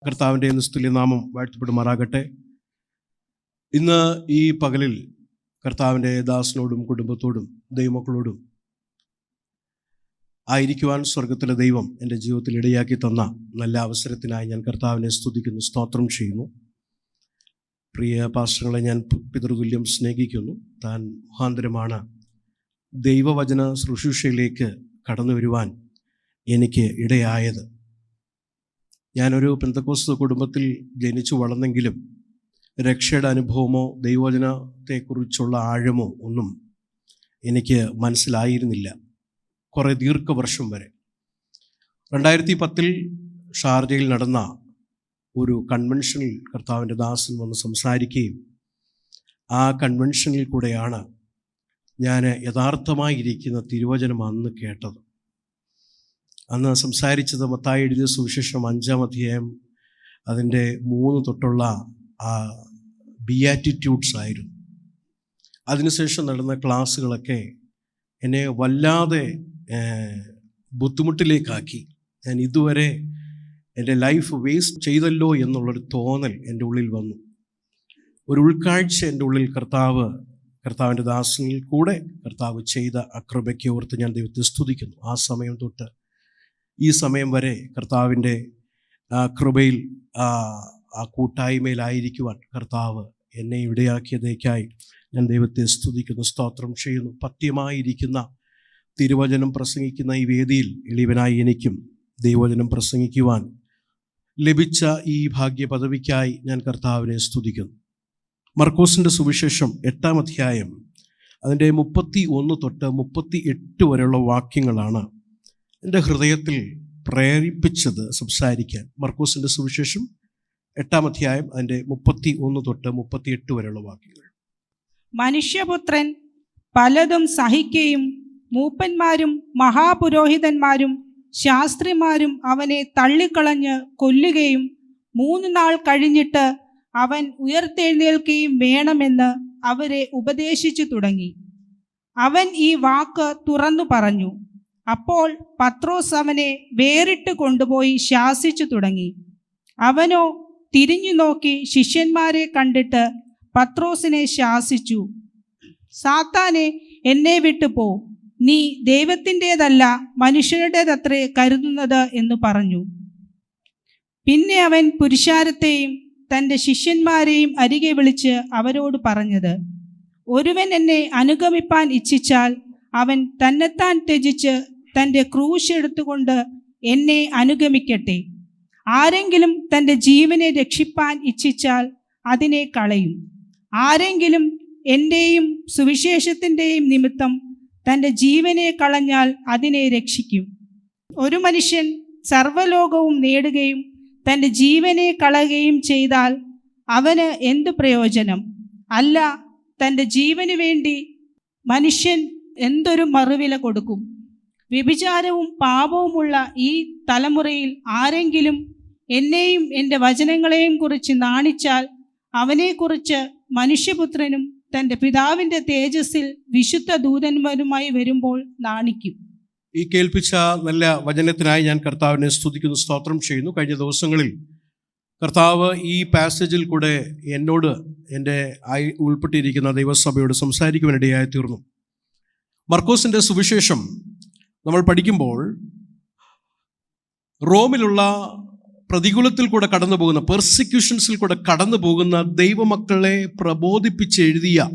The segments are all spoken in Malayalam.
കർത്താവിൻ്റെ നിസ്തുല്യ നാമം വാഴ്ത്തപ്പെടുമാറാകട്ടെ. ഇന്ന് ഈ പകലിൽ കർത്താവിൻ്റെ ദാസനോടും കുടുംബത്തോടും ദൈവമക്കളോടും ആയിരിക്കുവാൻ സ്വർഗത്തിലെ ദൈവം എൻ്റെ ജീവിതത്തിൽ ഇടയാക്കി തന്ന നല്ല അവസരത്തിനായി ഞാൻ കർത്താവിനെ സ്തുതിക്കുന്നു, സ്തോത്രം ചെയ്യുന്നു. പ്രിയ പാസ്റ്ററുകളെ ഞാൻ പിതൃതുല്യം സ്നേഹിക്കുന്നു. താൻ മുഖാന്തരമാണ് ദൈവവചന ശുശ്രൂഷയിലേക്ക് കടന്നു വരുവാൻ എനിക്ക് ഇടയായത്. ഞാനൊരു പെന്തക്കോസ്ത് കുടുംബത്തിൽ ജനിച്ചു വളർന്നെങ്കിലും രക്ഷയുടെ അനുഭവമോ ദൈവവചനത്തെക്കുറിച്ചുള്ള ആഴമോ ഒന്നും എനിക്ക് മനസ്സിലായിരുന്നില്ല കുറേ ദീർഘവർഷം വരെ. 2010 ഷാർജയിൽ നടന്ന ഒരു കൺവെൻഷനിൽ കർത്താവിൻ്റെ ദാസൻ വന്ന് സംസാരിക്കുകയും ആ കൺവെൻഷനിൽ കൂടെയാണ് ഞാൻ യഥാർത്ഥമായിരിക്കുന്ന തിരുവചനം അന്ന് കേട്ടത്. അന്ന് സംസാരിച്ചത് മത്തായി എഴുതിയ സുവിശേഷം 5-ാം അധ്യായം അതിൻ്റെ 3 തൊട്ടുള്ള ബിയാറ്റിറ്റ്യൂഡ്സ് ആയിരുന്നു. അതിനുശേഷം നടന്ന ക്ലാസ്സുകളൊക്കെ എന്നെ വല്ലാതെ ബുദ്ധിമുട്ടിലേക്കാക്കി. ഞാൻ ഇതുവരെ എൻ്റെ ലൈഫ് വേസ്റ്റ് ചെയ്തല്ലോ എന്നുള്ളൊരു തോന്നൽ എൻ്റെ ഉള്ളിൽ വന്നു. ഒരു ഉൾക്കാഴ്ച എൻ്റെ ഉള്ളിൽ കർത്താവിൻ്റെ ദാസനിൽ കൂടെ കർത്താവ് ചെയ്ത കൃപയ്ക്ക് ഓർത്ത് ഞാൻ ദൈവത്തെ സ്തുതിക്കുന്നു. ആ സമയം തൊട്ട് ഈ സമയം വരെ കർത്താവിൻ്റെ കൃപയിൽ ആ കൂട്ടായ്മയിലായിരിക്കുവാൻ കർത്താവ് എന്നെ ഇടയാക്കിയതേക്കായി ഞാൻ ദൈവത്തെ സ്തുതിക്കുന്നു, സ്തോത്രം ചെയ്യുന്നു. പഥ്യമായിരിക്കുന്ന തിരുവചനം പ്രസംഗിക്കുന്ന ഈ വേദിയിൽ എളിയവനായി എനിക്കും ദൈവവചനം പ്രസംഗിക്കുവാൻ ലഭിച്ച ഈ ഭാഗ്യ പദവിക്കായി ഞാൻ കർത്താവിനെ സ്തുതിക്കുന്നു. മർക്കോസിൻ്റെ സുവിശേഷം 8-ാം അധ്യായം അതിൻ്റെ 31 തൊട്ട് 38 വരെയുള്ള വാക്യങ്ങളാണ് എൻ്റെ ഹൃദയത്തിൽ പ്രേരിപ്പിച്ചത് സംസാരിക്കാൻ. മർക്കോസിൻ്റെ സുവിശേഷം 8-ാം അധ്യായം അതിൻ്റെ 31 തൊട്ട് 38 വരെയുള്ള വാക്യങ്ങൾ. മനുഷ്യപുത്രൻ പലതും സഹിക്കുകയും മൂപ്പന്മാരും മഹാപുരോഹിതന്മാരും ശാസ്ത്രിമാരും അവനെ തള്ളിക്കളഞ്ഞ് കൊല്ലുകയും 3 നാൾ കഴിഞ്ഞിട്ട് അവൻ ഉയർത്തെഴുന്നേൽക്കുകയും വേണമെന്ന് അവരെ ഉപദേശിച്ചു തുടങ്ങി. അവൻ ഈ വാക്ക് തുറന്നു പറഞ്ഞു. അപ്പോൾ പത്രോസ് അവനെ വേറിട്ട് കൊണ്ടുപോയി ശാസിച്ചു തുടങ്ങി. അവനോ തിരിഞ്ഞു നോക്കി ശിഷ്യന്മാരെ കണ്ടിട്ട് പത്രോസിനെ ശാസിച്ചു. സാത്താനെ, എന്നെ വിട്ടു പോ, നീ ദൈവത്തിൻ്റെതല്ല മനുഷ്യരുടേതത്രേ കരുതുന്നത് എന്ന് പറഞ്ഞു. പിന്നെ അവൻ പുരുഷാരത്തെയും തൻ്റെ ശിഷ്യന്മാരെയും അരികെ വിളിച്ച് അവരോട് പറഞ്ഞത്, ഒരുവൻ എന്നെ അനുഗമിപ്പാൻ ഇച്ഛിച്ചാൽ അവൻ തന്നെത്താൻ ത്യജിച്ച് തൻ്റെ ക്രൂശ് എടുത്തുകൊണ്ട് എന്നെ അനുഗമിക്കട്ടെ. ആരെങ്കിലും തൻ്റെ ജീവനെ രക്ഷിപ്പാൻ ഇച്ഛിച്ചാൽ അതിനെ കളയും. ആരെങ്കിലും എൻ്റെയും സുവിശേഷത്തിൻ്റെയും നിമിത്തം തൻ്റെ ജീവനെ കളഞ്ഞാൽ അതിനെ രക്ഷിക്കും. ഒരു മനുഷ്യൻ സർവ്വലോകവും നേടുകയും തൻ്റെ ജീവനെ കളയുകയും ചെയ്താൽ അവന് എന്ത് പ്രയോജനം? അല്ല, തൻ്റെ ജീവന് വേണ്ടി മനുഷ്യൻ എന്തൊരു മറുവില കൊടുക്കും? വ്യഭിചാരവും പാപവുമുള്ള ഈ തലമുറയിൽ ആരെങ്കിലും എന്നെയും എൻ്റെ വചനങ്ങളെയും കുറിച്ച് നാണിച്ചാൽ അവനെക്കുറിച്ച് മനുഷ്യപുത്രനും തൻ്റെ പിതാവിൻ്റെ തേജസ്സിൽ വിശുദ്ധ ദൂതന്മാരുമായി വരുമ്പോൾ നാണിക്കും. ഈ കേൾപ്പിച്ച നല്ല വചനത്തിനായി ഞാൻ കർത്താവിനെ സ്തുതിക്കുന്നു, സ്തോത്രം ചെയ്യുന്നു. കഴിഞ്ഞ ദിവസങ്ങളിൽ കർത്താവ് ഈ പാസേജിൽ കൂടെ എന്നോട് എൻ്റെ ഉൾപ്പെട്ടിരിക്കുന്ന ദൈവസഭയോട് സംസാരിക്കുവാനിടയായി തീർന്നു. മർക്കോസിൻ്റെ സുവിശേഷം നമ്മൾ പഠിക്കുമ്പോൾ റോമിലുള്ള പ്രതികൂലത്തിൽ കൂടെ കടന്നു പോകുന്ന, പെർസിക്യൂഷൻസിൽ കൂടെ കടന്നു പോകുന്ന ദൈവമക്കളെ പ്രബോധിപ്പിച്ചെഴുതിയ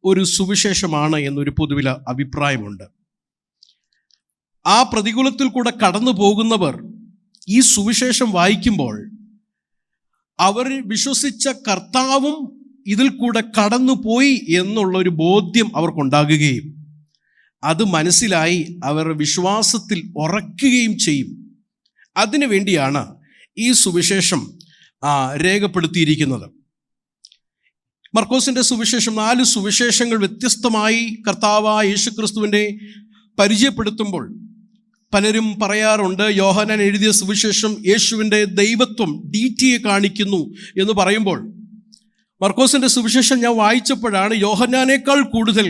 ഒരു സുവിശേഷമാണ് എന്നൊരു പൊതുവിൽ അഭിപ്രായമുണ്ട്. ആ പ്രതികൂലത്തിൽ കൂടെ കടന്നു പോകുന്നവർ ഈ സുവിശേഷം വായിക്കുമ്പോൾ അവർ വിശ്വസിച്ച കർത്താവും ഇതിൽ കൂടെ കടന്നുപോയി എന്നുള്ളൊരു ബോധ്യം അവർക്കുണ്ടാകുകയും അത് മനസ്സിലായി അവർ വിശ്വാസത്തിൽ ഉറക്കുകയും ചെയ്യും. അതിനു വേണ്ടിയാണ് ഈ സുവിശേഷം രേഖപ്പെടുത്തിയിരിക്കുന്നത്. മർക്കോസിൻ്റെ സുവിശേഷം 4 സുവിശേഷങ്ങൾ വ്യത്യസ്തമായി കർത്താവായ യേശുക്രിസ്തുവിനെ പരിചയപ്പെടുത്തുമ്പോൾ പലരും പറയാറുണ്ട്, യോഹന്നാൻ എഴുതിയ സുവിശേഷം യേശുവിൻ്റെ ദൈവത്വം ഡീറ്റിയെ കാണിക്കുന്നു എന്ന് പറയുമ്പോൾ, മർക്കോസിൻ്റെ സുവിശേഷം ഞാൻ വായിച്ചപ്പോഴാണ് യോഹന്നാനേക്കാൾ കൂടുതൽ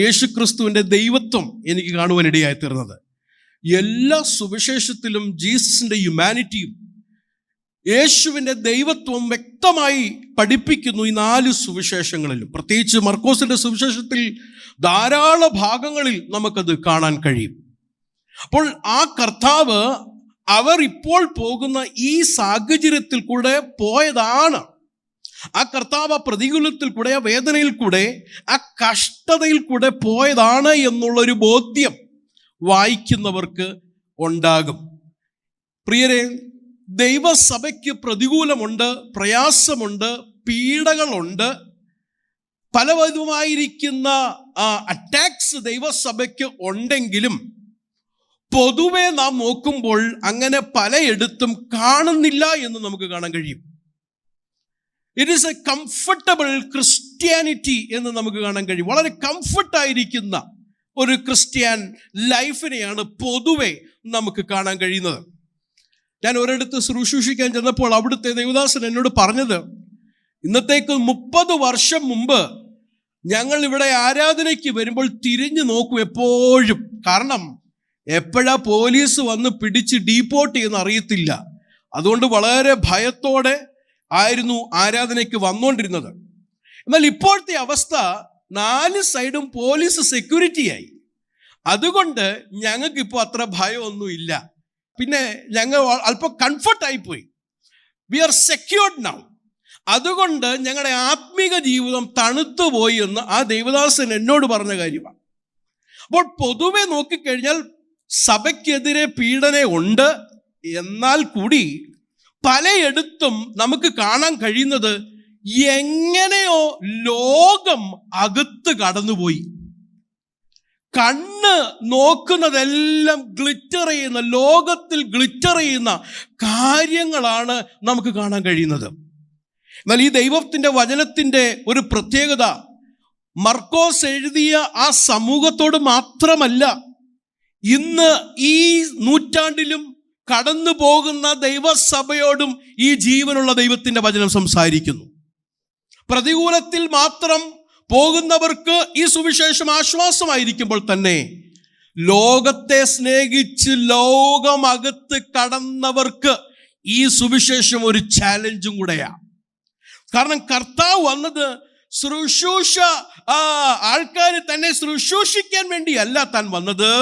യേശുക്രിസ്തുവിൻ്റെ ദൈവത്വം എനിക്ക് കാണുവാനിടയായി തീർന്നത്. എല്ലാ സുവിശേഷത്തിലും ജീസസിൻ്റെ ഹ്യൂമാനിറ്റിയും യേശുവിൻ്റെ ദൈവത്വം വ്യക്തമായി പഠിപ്പിക്കുന്നു ഈ 4 സുവിശേഷങ്ങളിലും. പ്രത്യേകിച്ച് മർക്കോസിൻ്റെ സുവിശേഷത്തിൽ ധാരാളം ഭാഗങ്ങളിൽ നമുക്കത് കാണാൻ കഴിയും. അപ്പോൾ ആ കർത്താവ് അവർ ഇപ്പോൾ പോകുന്ന ഈ സാഹചര്യത്തിൽ കൂടെ പോയതാണ്. ആ കർത്താവ് ആ പ്രതികൂലത്തിൽ കൂടെ, ആ വേദനയിൽ കൂടെ, ആ കഷ്ടതയിൽ കൂടെ പോയതാണ് എന്നുള്ളൊരു ബോധ്യം വായിക്കുന്നവർക്ക് ഉണ്ടാകും. പ്രിയരെ, ദൈവസഭയ്ക്ക് പ്രതികൂലമുണ്ട്, പ്രയാസമുണ്ട്, പീഡകളുണ്ട്, പലവിധമായിരിക്കുന്ന അറ്റാക്സ് ദൈവസഭയ്ക്ക് ഉണ്ടെങ്കിലും പൊതുവെ നാം നോക്കുമ്പോൾ അങ്ങനെ പലയിടത്തും കാണുന്നില്ല എന്ന് നമുക്ക് കാണാൻ കഴിയും. It is A comfortable Christianity എന്ന് നമുക്ക് കാണാൻ കഴിയും. വളരെ കംഫർട്ടായിരിക്കുന്ന ഒരു ക്രിസ്ത്യൻ ലൈഫിനെയാണ് പൊതുവെ നമുക്ക് കാണാൻ കഴിയുന്നത്. ഞാൻ ഒരിടത്ത് ശുശ്രൂഷിക്കാൻ ചെന്നപ്പോൾ അവിടുത്തെ ദേവദാസൻ എന്നോട് പറഞ്ഞത്, ഇന്നത്തേക്ക് 30 വർഷം മുമ്പ് ഞങ്ങൾ ഇവിടെ ആരാധനയ്ക്ക് വരുമ്പോൾ തിരിഞ്ഞു നോക്കും എപ്പോഴും. കാരണം എപ്പോഴാ പോലീസ് വന്ന് പിടിച്ച് ഡീപ്പോർട്ട് ചെയ്യുന്ന അറിയത്തില്ല. അതുകൊണ്ട് വളരെ ഭയത്തോടെ ആയിരുന്നു ആരാധനയ്ക്ക് വന്നുകൊണ്ടിരുന്നത്. എന്നാൽ ഇപ്പോഴത്തെ അവസ്ഥ 4 സൈഡും പോലീസ് സെക്യൂരിറ്റിയായി. അതുകൊണ്ട് ഞങ്ങൾക്കിപ്പോൾ അത്ര ഭയമൊന്നുമില്ല. പിന്നെ ഞങ്ങൾ അല്പം കംഫർട്ടായിപ്പോയി. We are secured now. അതുകൊണ്ട് ഞങ്ങളുടെ ആത്മീക ജീവിതം തണുത്തുപോയി എന്ന് ആ ദേവദാസൻ എന്നോട് പറഞ്ഞ കാര്യമാണ്. അപ്പോൾ പൊതുവെ നോക്കിക്കഴിഞ്ഞാൽ സഭയ്ക്കെതിരെ പീഡന ഉണ്ട്. എന്നാൽ കൂടി പലയിടത്തും നമുക്ക് കാണാൻ കഴിയുന്നത് എങ്ങനെയോ ലോകം അകത്ത് കടന്നുപോയി. കണ്ണ് നോക്കുന്നതെല്ലാം ഗ്ലിറ്റർ ചെയ്യുന്ന, ലോകത്തിൽ ഗ്ലിറ്റർ ചെയ്യുന്ന കാര്യങ്ങളാണ് നമുക്ക് കാണാൻ കഴിയുന്നത്. എന്നാൽ ഈ ദൈവത്തിൻ്റെ വചനത്തിൻ്റെ ഒരു പ്രത്യേകത മർക്കോസ് എഴുതിയ ആ സമൂഹത്തോട് മാത്രമല്ല, ഇന്ന് ഈ നൂറ്റാണ്ടിലും കടന്നു പോകുന്ന ദൈവസഭയോടും ഈ ജീവനുള്ള ദൈവത്തിൻ്റെ വചനം സംസാരിക്കുന്നു. പ്രതികൂലത്തിൽ മാത്രം പോകുന്നവർക്ക് ഈ സുവിശേഷം ആശ്വാസമായിരിക്കുമ്പോൾ തന്നെ ലോകത്തെ സ്നേഹിച്ച് ലോകമകത്ത് കടന്നവർക്ക് ഈ സുവിശേഷം ഒരു ചാലഞ്ചും കൂടെയാണ്. കാരണം കർത്താവ് വന്നത് ശുശ്രൂഷ ആൾക്കാർ തന്നെ ശുശ്രൂഷിക്കാൻ വേണ്ടിയല്ല താൻ വന്നത്,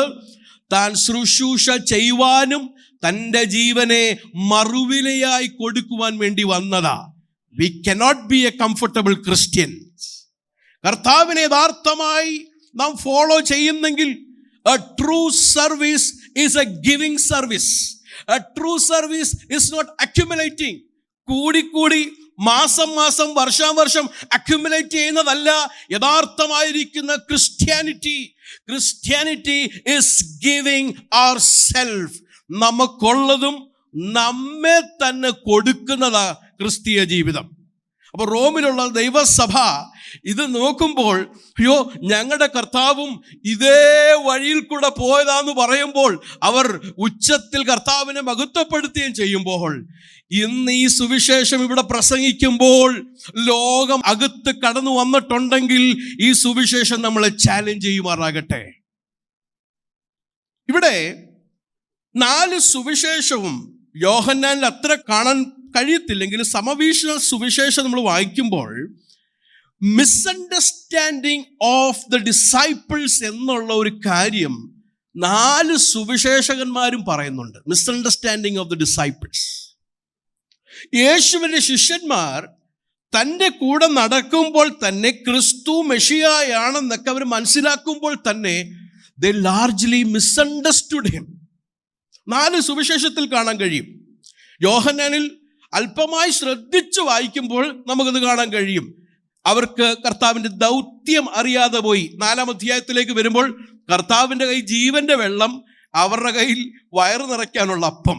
താൻ ശുശ്രൂഷ ചെയ്യുവാനും തൻ്റെ ജീവനെ മറുവിലയായി കൊടുക്കുവാൻ വേണ്ടി വന്നതാ. We cannot be a comfortable Christian. കർത്താവിനെ യഥാർത്ഥമായി നാം ഫോളോ ചെയ്യുന്നെങ്കിൽ a true service is a giving service. A true service is not accumulating. കൂടിക്കൂടി മാസം മാസം വർഷാവർഷം അക്യുമുലേറ്റ് ചെയ്യുന്നതല്ല യഥാർത്ഥമായിരിക്കുന്ന Christianity. Christianity is giving our self. നമുക്കുള്ളതും നമ്മെ തന്നെ കൊടുക്കുന്നതാ ക്രിസ്തീയ ജീവിതം. അപ്പോൾ റോമിലുള്ള ദൈവസഭ ഇത് നോക്കുമ്പോൾ, അയ്യോ ഞങ്ങളുടെ കർത്താവും ഇതേ വഴിയിൽ കൂടെ പോയതാന്ന് പറയുമ്പോൾ അവർ ഉച്ചത്തിൽ കർത്താവിനെ മഹത്വപ്പെടുത്തുകയും ചെയ്യുമ്പോൾ, ഇന്ന് ഈ സുവിശേഷം ഇവിടെ പ്രസംഗിക്കുമ്പോൾ ലോകം അകത്ത് കടന്നു വന്നിട്ടുണ്ടെങ്കിൽ ഈ സുവിശേഷം നമ്മളെ ചാലഞ്ച് ചെയ്യുമാറാകട്ടെ. ഇവിടെ 4 സുവിശേഷവും യോഹന്നാനിൽ അത്ര കാണാൻ കഴിയത്തില്ലെങ്കിൽ സമവീക്ഷണ സുവിശേഷം നമ്മൾ വായിക്കുമ്പോൾ മിസ്അണ്ടർസ്റ്റാൻഡിങ് ഓഫ് ദ ഡിസൈപ്പിൾസ് എന്നുള്ള ഒരു കാര്യം 4 സുവിശേഷകന്മാരും പറയുന്നുണ്ട്. Misunderstanding of the disciples. യേശുവിൻ്റെ ശിഷ്യന്മാർ തൻ്റെ കൂടെ നടക്കുമ്പോൾ തന്നെ ക്രിസ്തു മെഷിയായാണെന്നൊക്കെ അവർ മനസ്സിലാക്കുമ്പോൾ തന്നെ they largely misunderstood him. 4 സുവിശേഷത്തിൽ കാണാൻ കഴിയും. യോഹന്നാനിൽ അല്പമായി ശ്രദ്ധിച്ചു വായിക്കുമ്പോൾ നമുക്കത് കാണാൻ കഴിയും. അവർക്ക് കർത്താവിൻ്റെ ദൗത്യം അറിയാതെ പോയി. 4-ാം അധ്യായത്തിലേക്ക് വരുമ്പോൾ കർത്താവിൻ്റെ കയ്യിൽ ജീവൻ്റെ വെള്ളം, അവരുടെ കയ്യിൽ വയറ് നിറയ്ക്കാനുള്ള അപ്പം.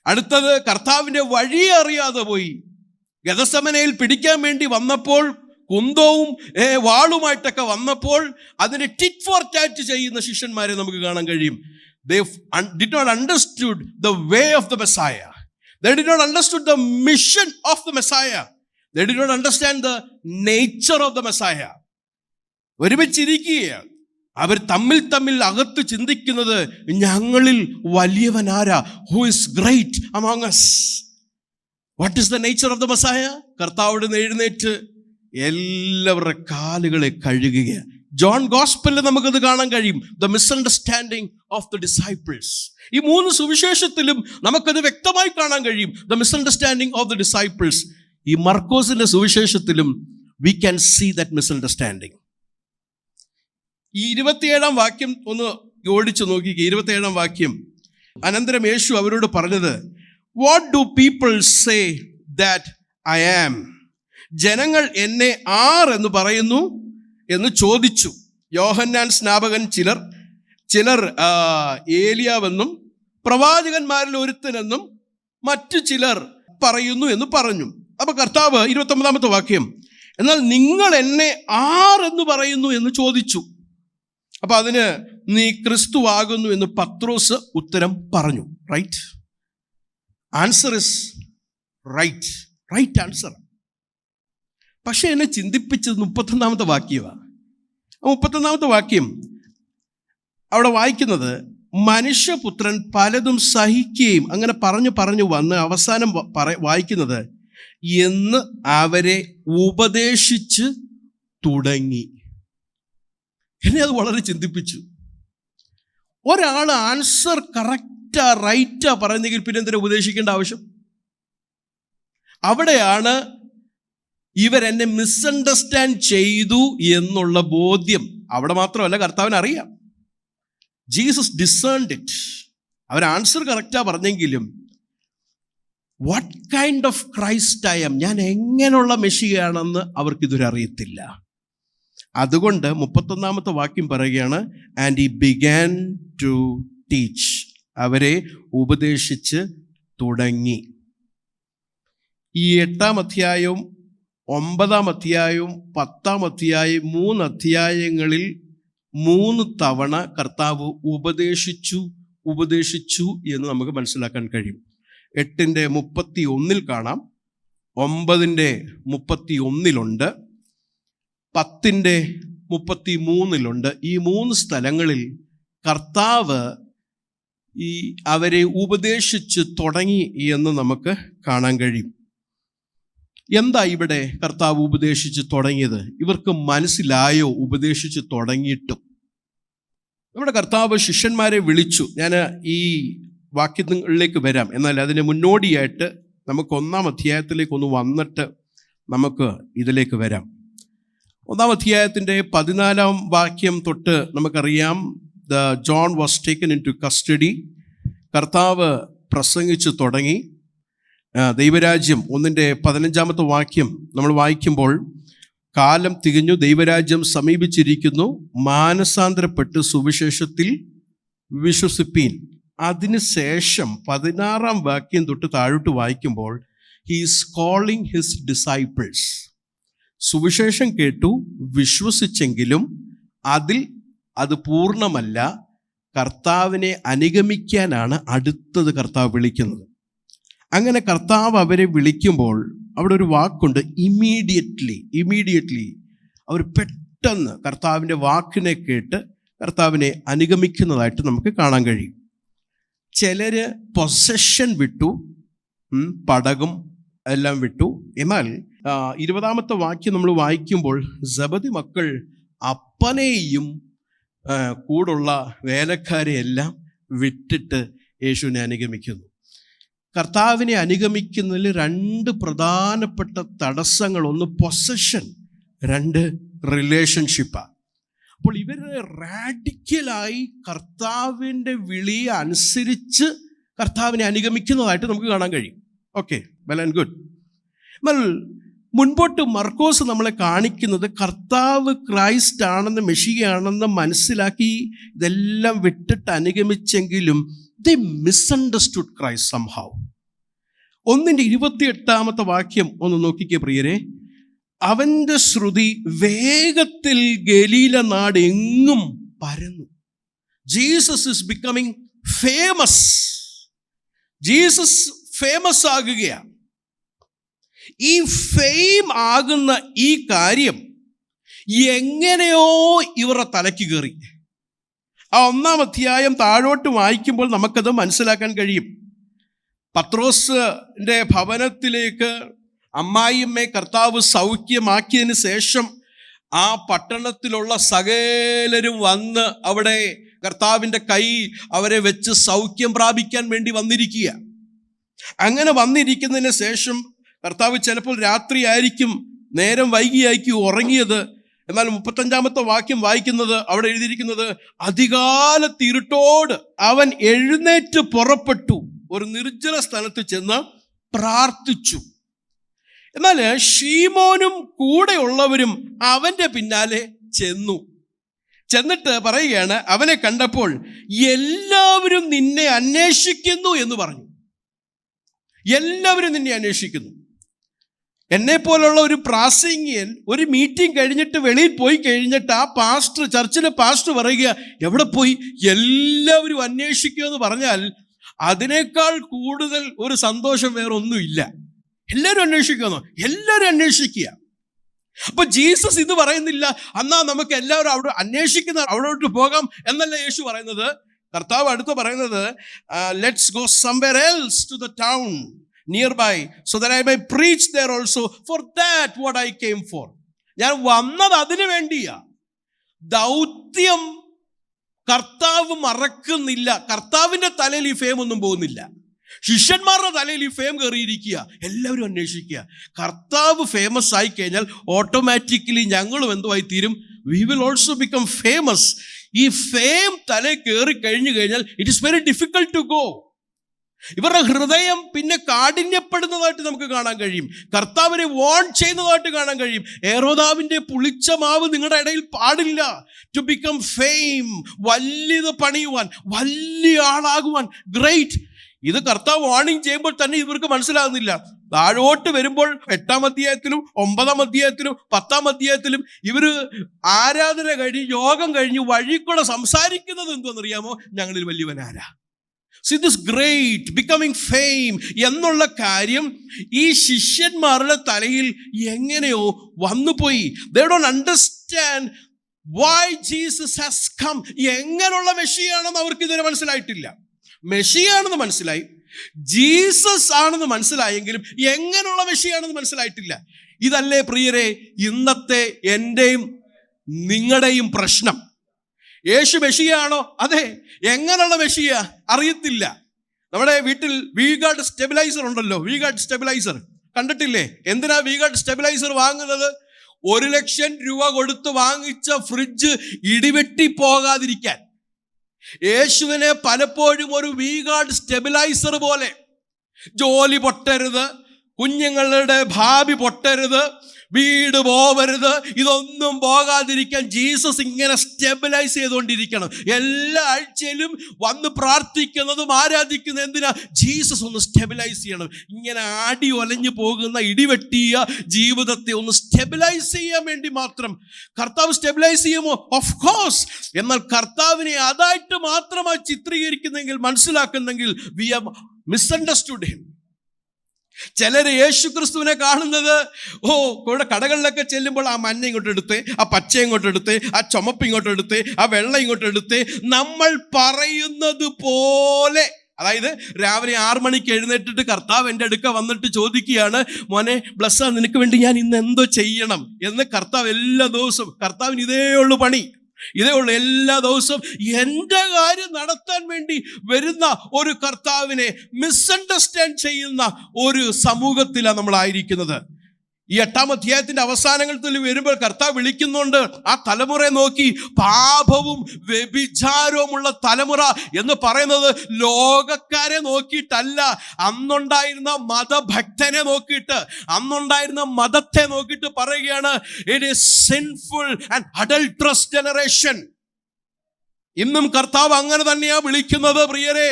അടുത്തത് കർത്താവിൻ്റെ വഴി അറിയാതെ പോയി. ഗെത്സമനയിൽ പിടിക്കാൻ വേണ്ടി വന്നപ്പോൾ കുന്തവും വാളുമായിട്ടൊക്കെ വന്നപ്പോൾ അതിനെ ടിറ്റ് ഫോർ ടാറ്റ് ചെയ്യുന്ന ശിഷ്യന്മാരെ നമുക്ക് കാണാൻ കഴിയും. They did not understood the way of the Messiah. They did not understood the mission of the Messiah. They did not understand the nature of the Messiah. ഒരുമിച്ചിരിക്കുകയാണ്. അവർ തമ്മിൽ അകത്ത് ചിന്തിക്കുന്നത്, ഞങ്ങളിൽ വലിയവനാരാ? Who is great among us? What is the nature of the Messiah? കർത്താവിടെ നിന്ന് എഴുന്നേറ്റ് എല്ലാവരുടെ കാലുകളെ കഴുകുക. ജോൺ ഗോസ്പലിൽ നമുക്കത് കാണാൻ കഴിയും. The misunderstanding of the disciples. ഈ 3 സുവിശേഷത്തിലും നമുക്കത് വ്യക്തമായി കാണാൻ കഴിയും. The misunderstanding of the disciples. ഈ മർക്കോസിന്റെ സുവിശേഷത്തിലും we can see that misunderstanding. ഈ 27-ാം വാക്യം ഒന്ന് ഓടിച്ചു നോക്കിക്കേ. 27-ാം വാക്യം. അനന്തരം യേശു അവരോട് പറഞ്ഞത്, what do people say that I am? ജനങ്ങൾ എന്നെ ആർ എന്ന് പറയുന്നു എന്ന് ചോദിച്ചു. യോഹന്നാൻ സ്നാപകൻ ചിലർ ഏലിയാവെന്നും പ്രവാചകന്മാരിൽ ഒരുത്തനെന്നും മറ്റു ചിലർ പറയുന്നു എന്ന് പറഞ്ഞു. അപ്പൊ കർത്താവ് 29-ാമത്തെ വാക്യം, എന്നാൽ നിങ്ങൾ എന്നെ ആർ എന്ന് പറയുന്നു എന്ന് ചോദിച്ചു. അപ്പൊ അതിന് നീ ക്രിസ്തു ആകുന്നു എന്ന് പത്രോസ് ഉത്തരം പറഞ്ഞു. Right answer is right answer. പക്ഷെ എന്നെ ചിന്തിപ്പിച്ചത് 31-ാമത്തെ വാക്യമാണ്. 31-ാമത്തെ വാക്യം അവിടെ വായിക്കുന്നത്, മനുഷ്യപുത്രൻ പലതും സഹിക്കുകയും, അങ്ങനെ പറഞ്ഞു വന്ന് അവസാനം വായിക്കുന്നത്, എന്ന് അവരെ ഉപദേശിച്ച് തുടങ്ങി. എന്നെ അത് വളരെ ചിന്തിപ്പിച്ചു. ഒരാൾ ആൻസർ കറക്റ്റാ റൈറ്റാ പറയുന്നെങ്കിൽ പിന്നെ എന്തിനാ ഉപദേശിക്കേണ്ട ആവശ്യം? അവിടെയാണ് ഇവരെന്നെ മിസ്അണ്ടർസ്റ്റാൻഡ് ചെയ്തു എന്നുള്ള ബോധ്യം. അവിടെ മാത്രമല്ല, കർത്താവിന് അറിയാം. Jesus discerned it. അവർ ആൻസർ കറക്റ്റാ പറഞ്ഞെങ്കിലും what kind of Christ I am, ഞാൻ എങ്ങനെയുള്ള മെഷിയാണെന്ന് അവർക്കിതുവരെ അറിയത്തില്ല. അതുകൊണ്ട് 31-ാമത്തെ വാക്യം പറയുകയാണ്, and he began to teach. അവരെ ഉപദേശിച്ച് തുടങ്ങി. ഈ 8-ാം അധ്യായവും 9-ാം അധ്യായവും 10-ാം അധ്യായം 3 അധ്യായങ്ങളിൽ 3 തവണ കർത്താവ് ഉപദേശിച്ചു എന്ന് നമുക്ക് മനസ്സിലാക്കാൻ കഴിയും. 8-ന്റെ 31 കാണാം, 9-ന്റെ 31 10-ന്റെ 33 ഈ 3 സ്ഥലങ്ങളിൽ കർത്താവ് അവരെ ഉപദേശിച്ച് തുടങ്ങി എന്ന് നമുക്ക് കാണാൻ കഴിയും. എന്താ ഇവിടെ കർത്താവ് ഉപദേശിച്ച് തുടങ്ങിയത്? ഇവർക്ക് മനസ്സിലായോ ഉപദേശിച്ച് തുടങ്ങിയിട്ടും? നമ്മുടെ കർത്താവ് ശിഷ്യന്മാരെ വിളിച്ചു. ഞാൻ ഈ വാക്യങ്ങളിലേക്ക് വരാം. എന്നാൽ അതിന് മുന്നോടിയായിട്ട് നമുക്ക് 1-ാം അധ്യായത്തിലേക്ക് ഒന്ന് വന്നിട്ട് നമുക്ക് ഇതിലേക്ക് വരാം. 1-ാം അധ്യായത്തിൻ്റെ 14-ാം വാക്യം തൊട്ട് നമുക്കറിയാം, John was taken in to custody. കർത്താവ് പ്രസംഗിച്ചു തുടങ്ങി. ദൈവരാജ്യം 1-ന്റെ 15-ാമത്തെ വാക്യം നമ്മൾ വായിക്കുമ്പോൾ, കാലം തികഞ്ഞു, ദൈവരാജ്യം സമീപിച്ചിരിക്കുന്നു, മാനസാന്തരപ്പെട്ട് സുവിശേഷത്തിൽ വിശ്വസിപ്പീൻ. അതിനുശേഷം 16-ാം വാക്യം തൊട്ട് താഴോട്ട് വായിക്കുമ്പോൾ, he is calling his disciples. സുവിശേഷം കേട്ടു, വിശ്വസിച്ചെങ്കിലും അത് പൂർണ്ണമല്ല. കർത്താവിനെ അനുഗമിക്കാനാണ് അടുത്തത് കർത്താവ് വിളിക്കുന്നത്. അങ്ങനെ കർത്താവ് അവരെ വിളിക്കുമ്പോൾ അവിടെ ഒരു വാക്കുണ്ട്, ഇമ്മീഡിയറ്റ്ലി. അവർ പെട്ടെന്ന് കർത്താവിൻ്റെ വാക്കിനെ കേട്ട് കർത്താവിനെ അനുഗമിക്കുന്നതായിട്ട് നമുക്ക് കാണാൻ കഴിയും. ചിലർ പൊസഷൻ വിട്ടു, പടകും എല്ലാം വിട്ടു. എന്നാൽ 20-ാമത്തെ വാക്യം നമ്മൾ വായിക്കുമ്പോൾ, സബദി മക്കൾ അപ്പനെയും കൂടുള്ള വേലക്കാരെയെല്ലാം വിട്ടിട്ട് യേശുവിനെ അനുഗമിക്കുന്നു. കർത്താവിനെ അനുഗമിക്കുന്നതിൽ 2 പ്രധാനപ്പെട്ട തടസ്സങ്ങൾ. 1 പൊസഷൻ, 2 റിലേഷൻഷിപ്പാണ്. അപ്പോൾ ഇവർ റാഡിക്കലായി കർത്താവിൻ്റെ വിളിയെ അനുസരിച്ച് കർത്താവിനെ അനുഗമിക്കുന്നതായിട്ട് നമുക്ക് കാണാൻ കഴിയും. Okay, well and good. എന്നാൽ മുൻപോട്ട് മർക്കോസ് നമ്മളെ കാണിക്കുന്നത് കർത്താവ് ക്രൈസ്റ്റ് ആണെന്ന്, മെഷിയാണെന്ന് മനസ്സിലാക്കി ഇതെല്ലാം വിട്ടിട്ട് അനുഗമിച്ചെങ്കിലും they misunderstood Christ somehow. 1-ന്റെ 28-ാമത്തെ വാക്യം ഒന്ന് നോക്കിക്കേ പ്രിയരെ. അവൻ്റെ ശ്രുതി വേഗത്തിൽ ഗലീല നാട് എങ്ങും പരന്നു. Jesus is becoming famous. Jesus famous ആകുകയാണ്. ഈ ഫെയിം ആകുന്ന ഈ കാര്യം എങ്ങനെയോ ഇവരുടെ തലയ്ക്ക് കയറി. ആ 1-ാം അധ്യായം താഴോട്ട് വായിക്കുമ്പോൾ നമുക്കത് മനസ്സിലാക്കാൻ കഴിയും. പത്രോസിന്റെ ഭവനത്തിലേക്ക് അമ്മായിയമ്മയെ കർത്താവ് സൗഖ്യമാക്കിയതിന് ശേഷം ആ പട്ടണത്തിലുള്ള സകലരും വന്ന് അവിടെ കർത്താവിൻ്റെ കൈ അവരെ വെച്ച് സൗഖ്യം പ്രാപിക്കാൻ വേണ്ടി വന്നിരിക്കുക. അങ്ങനെ വന്നിരിക്കുന്നതിന് ശേഷം കർത്താവ് ചിലപ്പോൾ രാത്രി ആയിരിക്കും, നേരം വൈകിയായിരിക്കും ഉറങ്ങിയത്. എന്നാൽ 35-ാമത്തെ വാക്യം വായിക്കുന്നത്, അവിടെ എഴുതിയിരിക്കുന്നത്, അധികാലത്തിരുട്ടോട് അവൻ എഴുന്നേറ്റ് പുറപ്പെട്ടു, ഒരു നിർജ്ജന സ്ഥലത്ത് ചെന്ന് പ്രാർത്ഥിച്ചു. എന്നാൽ ശീമോനും കൂടെയുള്ളവരും അവൻ്റെ പിന്നാലെ ചെന്നിട്ട് പറയുകയാണ്, അവനെ കണ്ടപ്പോൾ എല്ലാവരും നിന്നെ അന്വേഷിക്കുന്നു എന്ന് പറഞ്ഞു. എല്ലാവരും നിന്നെ അന്വേഷിക്കുന്നു. എന്നെ പോലുള്ള ഒരു പ്രാസംഗികൻ ഒരു മീറ്റിംഗ് കഴിഞ്ഞിട്ട് വെളിയിൽ പോയി കഴിഞ്ഞിട്ട് ആ പാസ്റ്റർ, ചർച്ചിലെ പാസ്റ്റർ പറയുക, എവിടെ പോയി? എല്ലാവരും അന്വേഷിക്കുക എന്ന് പറഞ്ഞാൽ അതിനേക്കാൾ കൂടുതൽ ഒരു സന്തോഷം വേറെ ഒന്നുമില്ല. എല്ലാവരും അന്വേഷിക്കുന്നു, എല്ലാവരും അന്വേഷിക്കുക. അപ്പൊ ജീസസ് ഇത് പറയുന്നില്ല, എന്നാ നമുക്ക് എല്ലാവരും അവിടെ അന്വേഷിക്കുന്ന അവിടോട്ട് പോകാം എന്നല്ല യേശു പറയുന്നത്. കർത്താവ് അടുത്ത് പറയുന്നത്, let's go somewhere else to the town nearby so that I may preach there also, for that what I came for. ഞാൻ വന്നത് അതിനു വേണ്ടിയാ. ദൗത്യം കർത്താവ് മറക്കുന്നില്ല. കർത്താവിൻ്റെ തലയിൽ ഈ ഫെയിം ഒന്നും പോകുന്നില്ല. ശിഷ്യന്മാരുടെ തലയിൽ ഈ ഫെയിം കയറിയിരിക്കുക. എല്ലാവരും അന്വേഷിക്കുക. കർത്താവ് ഫേമസ് ആയി കഴിഞ്ഞാൽ ഓട്ടോമാറ്റിക്കലി ഞങ്ങളും എന്തുമായി തീരും? We will also become famous. ഈ ഫെയിം തലയിൽ കയറി കഴിഞ്ഞു കഴിഞ്ഞാൽ it is very difficult to go. ഇവരുടെ ഹൃദയം പിന്നെ കാഠിന്യപ്പെടുന്നതായിട്ട് നമുക്ക് കാണാൻ കഴിയും. കർത്താവിനെ വോൺ ചെയ്യുന്നതായിട്ട് കാണാൻ കഴിയും. ഹെരോദാവിന്റെ പുളിച്ച മാവ് നിങ്ങളുടെ ഇടയിൽ പാടില്ല. ടു ബിക്കം ഫെയിം, വലിയത് പണിയുവാൻ, വലിയ ആളാകുവാൻ, ഗ്രേറ്റ്. ഇത് കർത്താവ് വാർണിംഗ് ചെയ്യുമ്പോൾ തന്നെ ഇവർക്ക് മനസ്സിലാകുന്നില്ല. താഴോട്ട് വരുമ്പോൾ 8-ാം അധ്യായത്തിലും 9-ാം അധ്യായത്തിലും 10-ാം അധ്യായത്തിലും ഇവർ ആരാധന കഴിഞ്ഞ് യോഗം കഴിഞ്ഞ് വഴിക്കൂടെ സംസാരിക്കുന്നത് എന്തുവെന്നറിയാമോ? ഞങ്ങളിൽ വലിയവനാരാ. See this great becoming fame എന്നുള്ള കാര്യം ഈ ശിഷ്യന്മാരുടെ തലയിൽ എങ്ങനെയോ വന്നുപോയി. They don't understand why Jesus has come. എങ്ങനെയുള്ള മെഷിയാണെന്ന് അവർക്ക് ഇതുവരെ മനസ്സിലായിട്ടില്ല. മെഷിയാണെന്ന് മനസ്സിലായി, ജീസസ് ആണെന്ന് മനസ്സിലായെങ്കിലും എങ്ങനെയുള്ള മെഷിയാണെന്ന് മനസ്സിലായിട്ടില്ല. ഇതല്ലേ പ്രിയരെ ഇന്നത്തെ എൻ്റെയും നിങ്ങളുടെയും പ്രശ്നം? യേശു മെഷിയാണോ? അതെ. എങ്ങനെയുള്ള മെഷിയ അറിയത്തില്ല. നമ്മുടെ വീട്ടിൽ വി-ഗാർഡ് സ്റ്റെബിലൈസർ ഉണ്ടല്ലോ, വി-ഗാർഡ് സ്റ്റെബിലൈസർ കണ്ടിട്ടില്ലേ? എന്തിനാ വി-ഗാർഡ് സ്റ്റെബിലൈസർ വാങ്ങുന്നത്? 1 ലക്ഷം രൂപ കൊടുത്ത് വാങ്ങിച്ച ഫ്രിഡ്ജ് ഇടിവെട്ടി പോകാതിരിക്കാൻ. യേശുവിനെ പലപ്പോഴും ഒരു വി-ഗാർഡ് സ്റ്റെബിലൈസർ പോലെ, ജോലി പൊട്ടരുത്, കുഞ്ഞുങ്ങളുടെ ഭാവി പൊട്ടരുത്, വീട് പോവരുത്, ഇതൊന്നും പോകാതിരിക്കാൻ ജീസസ് ഇങ്ങനെ സ്റ്റെബിലൈസ് ചെയ്തുകൊണ്ടിരിക്കണം. എല്ലാ ആഴ്ചയിലും വന്ന് പ്രാർത്ഥിക്കുന്നതും ആരാധിക്കുന്നതും എന്തിനാ? ജീസസ് ഒന്ന് സ്റ്റെബിലൈസ് ചെയ്യണം. ഇങ്ങനെ ആടി ഒലഞ്ഞു പോകുന്ന ഇടിവെട്ടിയ ജീവിതത്തെ ഒന്ന് സ്റ്റെബിലൈസ് ചെയ്യാൻ വേണ്ടി മാത്രം. കർത്താവ് സ്റ്റെബിലൈസ് ചെയ്യുമോ? Of course. എന്നാൽ കർത്താവിനെ അതായിട്ട് മാത്രമായി ചിത്രീകരിക്കുന്നെങ്കിൽ, മനസ്സിലാക്കുന്നെങ്കിൽ, വി ഹാവ് മിസ്അണ്ടർസ്റ്റുഡ് ഹിം. ചിലർ യേശു ക്രിസ്തുവിനെ കാണുന്നത്, ഇവിടെ കടകളിലൊക്കെ ചെല്ലുമ്പോൾ ആ മഞ്ഞ ഇങ്ങോട്ട് എടുത്തേ, ആ പച്ച ഇങ്ങോട്ട് എടുത്തേ, ആ ചുമപ്പ് ഇങ്ങോട്ട് എടുത്തേ, ആ വെള്ള ഇങ്ങോട്ട് എടുത്തേ, നമ്മൾ പറയുന്നത് പോലെ. അതായത് രാവിലെ 6 മണിക്ക് എഴുന്നേറ്റിട്ട് കർത്താവ് എൻ്റെ അടുക്ക വന്നിട്ട് ചോദിക്കുകയാണ്, മോനെ ബ്ലസ്സാ, നിനക്ക് വേണ്ടി ഞാൻ ഇന്ന് എന്തോ ചെയ്യണം എന്ന്. കർത്താവ് എല്ലാ ദിവസവും, കർത്താവിന് ഇതേ ഉള്ളു പണി, ഇതേ ഉള്ളു. എല്ലാ ദിവസവും എൻ്റെ കാര്യം നടത്താൻ വേണ്ടി വരുന്ന ഒരു കർത്താവിനെ മിസ്അണ്ടർസ്റ്റാൻഡ് ചെയ്യുന്ന ഒരു സമൂഹത്തിലാണ് നമ്മളായിരിക്കുന്നത്. ഈ 8-ാം അധ്യായത്തിന്റെ അവസാനങ്ങളിൽ വരുമ്പോൾ കർത്താവ് വിളിക്കുന്നുണ്ട് ആ തലമുറയെ നോക്കി. പാപവും വ്യഭിചാരവുമുള്ള തലമുറ എന്ന് പറയുന്നത് ലോകക്കാരെ നോക്കിയിട്ടല്ല, അന്നുണ്ടായിരുന്ന മതഭക്തനെ നോക്കിയിട്ട്, അന്നുണ്ടായിരുന്ന മതത്തെ നോക്കിയിട്ട് പറയുകയാണ്, it is sinful and adulteress generation. ഇന്നും കർത്താവ് അങ്ങനെ തന്നെയാ വിളിക്കുന്നത് പ്രിയരെ.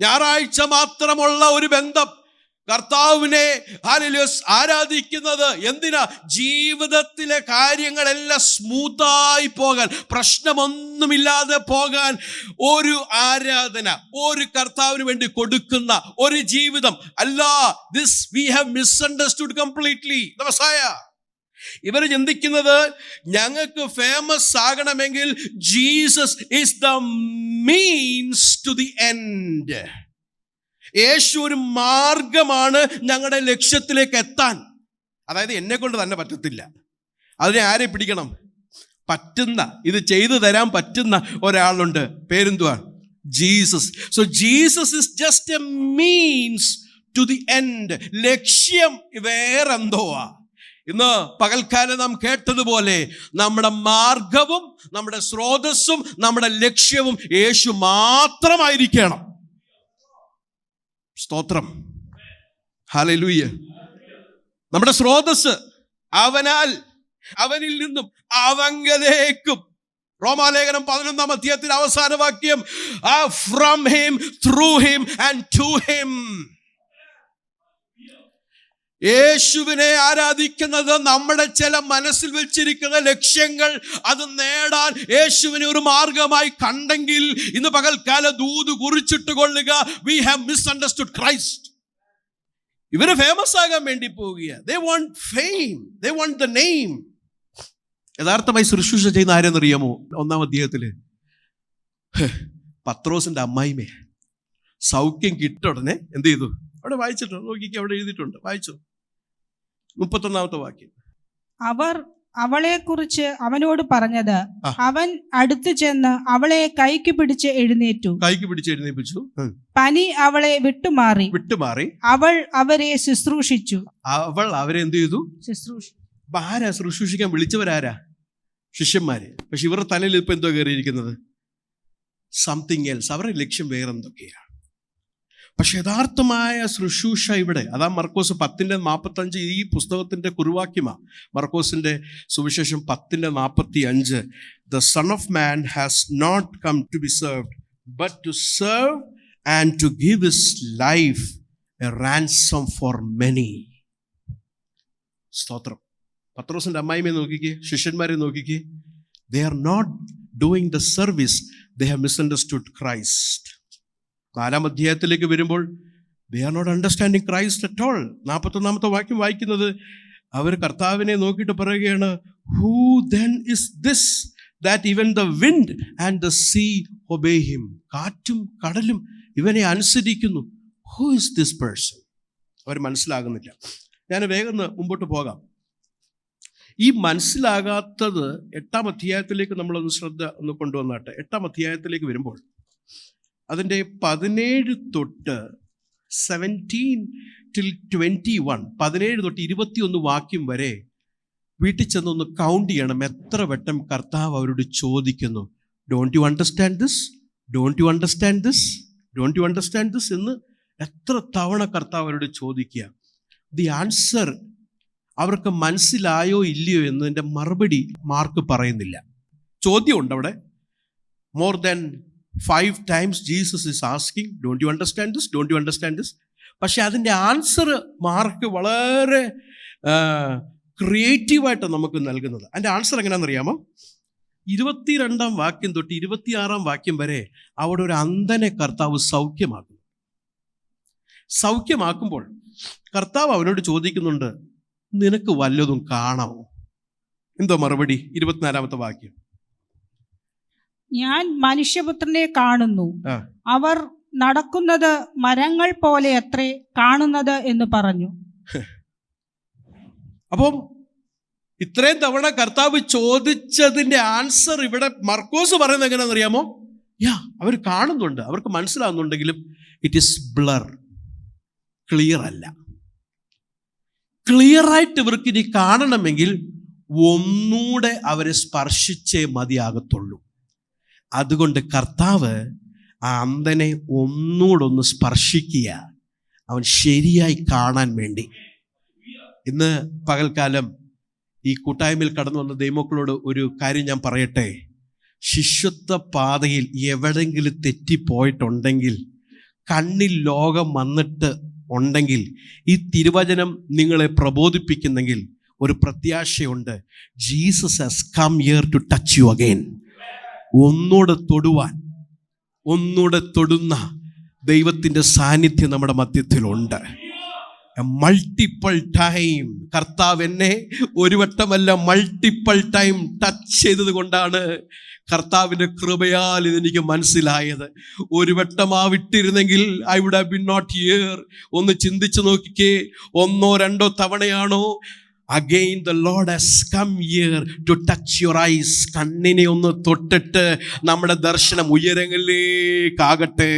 ഞായറാഴ്ച മാത്രമുള്ള ഒരു ബന്ധം, കർത്താവിനെ ആരാധിക്കുന്നത് എന്തിനാ? ജീവിതത്തിലെ കാര്യങ്ങളെല്ലാം സ്മൂത്തായി പോകാൻ, പ്രശ്നമൊന്നുമില്ലാതെ പോകാൻ ഒരു ആരാധന, ഒരു കർത്താവിന് വേണ്ടി കൊടുക്കുന്ന ഒരു ജീവിതം അല്ല. This we have misunderstood completely the Messiah. ഇവർ ചിന്തിക്കുന്നത് ഞങ്ങൾക്ക് ഫേമസ് ആകണമെങ്കിൽ Jesus is the means to the end. യേശു ഒരു മാർഗമാണ് ഞങ്ങളുടെ ലക്ഷ്യത്തിലേക്ക് എത്താൻ. അതായത് എന്നെ കൊണ്ട് തന്നെ പറ്റത്തില്ല, അതിനെ ആരെ പിടിക്കണം? പറ്റുന്ന, ഇത് ചെയ്തു തരാൻ പറ്റുന്ന ഒരാളുണ്ട്. പേരെന്തുവാ? Jesus. So Jesus is just a means to the end. ലക്ഷ്യം വേറെന്തോവാ. ഇന്ന് പകൽക്കാലം നാം കേട്ടതുപോലെ നമ്മുടെ മാർഗവും നമ്മുടെ സ്രോതസ്സും നമ്മുടെ ലക്ഷ്യവും യേശു മാത്രമായിരിക്കണം. സ്തോത്രം, ഹല്ലേലൂയ. നമ്മുടെ സ്രോതസ് അവനാൽ, അവനിൽ നിന്നും അവങ്കലേക്കും. റോമാലേഖനം 11-ാം അധ്യായത്തിന്റെ അവസാന വാക്യം, from him, through him and to him. യേശുവിനെ ആരാധിക്കുന്നത് നമ്മുടെ ചില മനസ്സിൽ വെച്ചിരിക്കുന്ന ലക്ഷ്യങ്ങൾ അത് നേടാൻ യേശുവിനെ ഒരു മാർഗമായി കണ്ടെങ്കിൽ ഇന്ന് പകൽക്കാല ദൂത് കുറിച്ചിട്ട് കൊള്ളുക, we have misunderstood Christ. ഇവര് ഫേമസ് ആകാൻ വേണ്ടി പോവുക. They want fame, they want the name. യഥാർത്ഥമായി ശുശ്രൂഷ ചെയ്യുന്ന ആരെന്നറിയാമോ? 1-ാം അധ്യായത്തില് പത്രോസിന്റെ അമ്മായിമേ സൗഖ്യം കിട്ടുടനെ എന്ത് ചെയ്തു? അവിടെ വായിച്ചിട്ടുണ്ട്, നോക്കിക്ക്, അവിടെ എഴുതിയിട്ടുണ്ട്, വായിച്ചു. 31-ാമത്തെ വാക്യം. അവർ അവളെ കുറിച്ച് അവനോട് പറഞ്ഞത്, അവൻ അടുത്തു ചെന്ന് അവളെ കൈക്ക് പിടിച്ച് എഴുന്നേൽപ്പിച്ചു. പനി അവളെ വിട്ടുമാറി അവൾ അവരെ ശുശ്രൂഷിച്ചു. അവൾ അവരെ എന്ത് ചെയ്തു? ആരാ ശുശ്രൂഷിക്കാൻ വിളിച്ചവരാരാ? ശിഷ്യന്മാര്. പക്ഷെ ഇവരുടെ തലയിൽ ഇപ്പൊ എന്തോ കയറിയിരിക്കുന്നത്? Something else. അവരുടെ ലക്ഷ്യം വേറെന്തൊക്കെയാണ്. പക്ഷെ യഥാർത്ഥമായ ശുശ്രൂഷ ഇവിടെ, അതാ മർക്കോസ് 10:45 ഈ പുസ്തകത്തിന്റെ കുറുവാക്യമാണ്. മർക്കോസിന്റെ സുവിശേഷം 10:45. The Son of Man has not come to be served, but to serve and to give his life a ransom for many. സ്തോത്രം. പത്രോസിന്റെ അമ്മായിയെ നോക്കിക്കേ, ശിഷ്യന്മാരെ നോക്കിക്കേ. They are not doing the service, they have misunderstood Christ. 4-ാം അധ്യായത്തിലേക്ക് വരുമ്പോൾ they are not understanding Christ at all. 41-ാമത്തെ വാക്യം വായിക്കുന്നത്, അവർ കർത്താവിനെ നോക്കിയിട്ട് പറയുകയാണ്, who then is this that even the wind and the sea obey him? കാറ്റും കടലും ഇവനെ അനുസരിക്കുന്നു. Who is this person? അവർ മനസ്സിലാകുന്നില്ല. ഞാൻ വേഗം മുമ്പോട്ട് പോകാം. ഈ മനസ്സിലാകാത്തത് 8-ാം അധ്യായത്തിലേക്ക് നമ്മളൊന്ന് ശ്രദ്ധ ഒന്ന് കൊണ്ടുവന്നാട്ടെ. 8-ാം അധ്യായത്തിലേക്ക് വരുമ്പോൾ അതിൻ്റെ 17 തൊട്ട് 17 till 21, 17 തൊട്ട് 21 വാക്യം വരെ വീട്ടിൽ ചെന്നൊന്ന് കൗണ്ട് ചെയ്യണം. എത്ര വട്ടം കർത്താവ് അവരോട് ചോദിക്കുന്നു, don't you understand this, don't you understand this, don't you understand this എന്ന് എത്ര തവണ കർത്താവ് അവരോട് ചോദിക്കുക. ദി ആൻസർ അവർക്ക് മനസ്സിലായോ ഇല്ലയോ എന്നതിൻ്റെ മറുപടി മാർക്ക് പറയുന്നില്ല. ചോദ്യമുണ്ട് അവിടെ. More than 5 times Jesus is asking, don't you understand this, don't you understand this. പക്ഷെ അതിൻ്റെ ആൻസർ മാർക്ക് വളരെ ക്രിയേറ്റീവായിട്ട് നമുക്ക് നൽകുന്നത്. അതിൻ്റെ ആൻസർ എങ്ങനെയാണെന്നറിയാമോ? 22-ാം വാക്യം തൊട്ട് 26-ാം വാക്യം വരെ അവിടെ ഒരു അന്ധനെ കർത്താവ് സൗഖ്യമാക്കുമ്പോൾ കർത്താവ് അവനോട് ചോദിക്കുന്നുണ്ട്, നിനക്ക് വല്ലതും കാണാമോ? എന്തോ മറുപടി? 24-ാമത്തെ വാക്യം, ഞാൻ മനുഷ്യപുത്രനെ കാണുന്നു, അവർ നടക്കുന്നത് മരങ്ങൾ പോലെ അത്രേ കാണുന്നത് എന്ന് പറഞ്ഞു. അപ്പം ഇത്രയും തവണ കർത്താവ് ചോദിച്ചതിന്റെ ആൻസർ ഇവിടെ മർക്കോസ് പറയുന്നത് എങ്ങനെയാണെന്ന് അറിയാമോ? അവർ കാണുന്നുണ്ട്, അവർക്ക് മനസ്സിലാവുന്നുണ്ടെങ്കിലും ഇറ്റ് ഈസ് ബ്ലർ, ക്ലിയർ അല്ല. ക്ലിയറായിട്ട് ഇവർക്ക് ഇനി കാണണമെങ്കിൽ ഒന്നൂടെ അവരെ സ്പർശിച്ചേ മതിയാകത്തുള്ളൂ. അതുകൊണ്ട് കർത്താവ് ആ അന്ധനെ ഒന്നുകൂടൊന്ന് സ്പർശിക്കുക, അവൻ ശരിയായി കാണാൻ വേണ്ടി. ഇന്ന് പകൽക്കാലം ഈ കൂട്ടായ്മയിൽ കടന്നു വന്ന ദൈവമക്കളോട് ഒരു കാര്യം ഞാൻ പറയട്ടെ. ശിഷ്യത്വ പാതയിൽ എവിടെയെങ്കിലും തെറ്റിപ്പോയിട്ടുണ്ടെങ്കിൽ, കണ്ണിൽ ലോകം വന്നിട്ട് ഉണ്ടെങ്കിൽ, ഈ തിരുവചനം നിങ്ങളെ പ്രബോധിപ്പിക്കുന്നെങ്കിൽ ഒരു പ്രത്യാശയുണ്ട്. Jesus has come here to touch you again. ഒന്നൂടെ തൊടുവാൻ, ഒന്നൂടെ തൊടുന്ന ദൈവത്തിൻ്റെ സാന്നിധ്യം നമ്മുടെ മധ്യത്തിലുണ്ട്. മൾട്ടിപ്പിൾ ടൈം കർത്താവ് എന്നെ ഒരു വട്ടമല്ല മൾട്ടിപ്പിൾ ടൈം ടച്ച് ചെയ്തത് കൊണ്ടാണ് കർത്താവിൻ്റെ കൃപയാൽ ഇതെനിക്ക് മനസ്സിലായത്. ഒരു വട്ടം വിട്ടിരുന്നെങ്കിൽ I would have been not here. ഒന്ന് ചിന്തിച്ചു നോക്കിക്കേ, 1 or 2 തവണയാണോ? Again the Lord has come here to touch your eyes. കണ്ണിനെ ഒന്ന് തൊട്ടിട്ട് നമ്മുടെ ദർശനം ഉയരങ്ങളിലേക്കാകട്ടെ.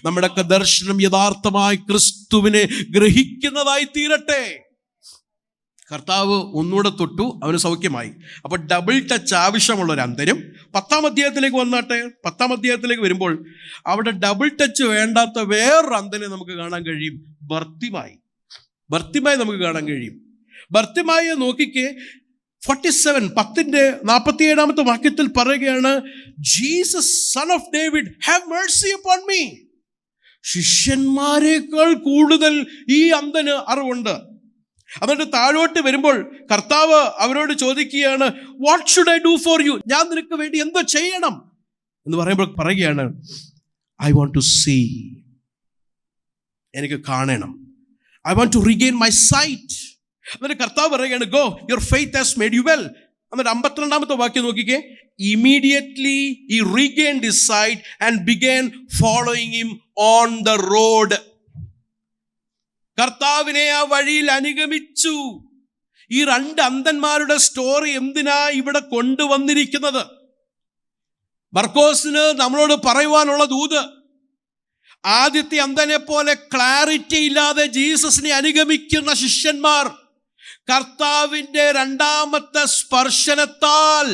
നമ്മുടെയൊക്കെ ദർശനം യഥാർത്ഥമായി ക്രിസ്തുവിനെ ഗ്രഹിക്കുന്നതായി തീരട്ടെ. കർത്താവ് ഒന്നുകൂടെ തൊട്ടു, അവന് സൗഖ്യമായി. അപ്പോൾ ഡബിൾ ടച്ച് ആവശ്യമുള്ളൊരു അന്തരം 10-ാം അധ്യായത്തിലേക്ക് വന്നാട്ടെ. 10-ാം അധ്യായത്തിലേക്ക് വരുമ്പോൾ അവിടെ ഡബിൾ ടച്ച് വേണ്ടാത്ത വേറൊരു അന്തനെ നമുക്ക് കാണാൻ കഴിയും. ബർത്തിമായി നമുക്ക് കാണാൻ കഴിയും. ബർത്തിമായി നോക്കിക്കേ, 10-ന്റെ വാക്യത്തിൽ പറയുകയാണ്, Jesus son of David have mercy upon me. ശിഷ്യന്മാരെക്കാൾ കൂടുതൽ ഈ അന്തന് അറിവുണ്ട്. എന്നിട്ട് താഴോട്ട് വരുമ്പോൾ കർത്താവ് അവരോട് ചോദിക്കുകയാണ്, what should I do for you? ഞാൻ നിനക്ക് വേണ്ടി എന്തോ ചെയ്യണം എന്ന് പറയുമ്പോൾ പറയുകയാണ്, ഐ വാണ്ട് ടു സീ. എനിക്ക് കാണണം. I want to regain my sight. എന്നിട്ട് കർത്താവ് പറയുകയാണ്, go, your faith has made you well. എന്നിട്ട് 52-ാമത്തെ വാക്യം നോക്കിക്കേ, immediately he regained his sight and began following him on the road. കർത്താവിനെ ആ വഴിയിൽ അനുഗമിച്ചു. ഈ 2 അന്ധന്മാരുടെ സ്റ്റോറി എന്തിനാ ഇവിടെ കൊണ്ടുവന്നിരിക്കുന്നത്? മർക്കോസിന് നമ്മളോട് പറയുവാനുള്ള ദൂത്, ആദ്യത്തെ അന്ധനെ പോലെ ക്ലാരിറ്റി ഇല്ലാതെ ജീസസിനെ അനുഗമിക്കുന്ന ശിഷ്യന്മാർ കർത്താവിൻ്റെ 2ാമത്തെ സ്പർശനത്താൽ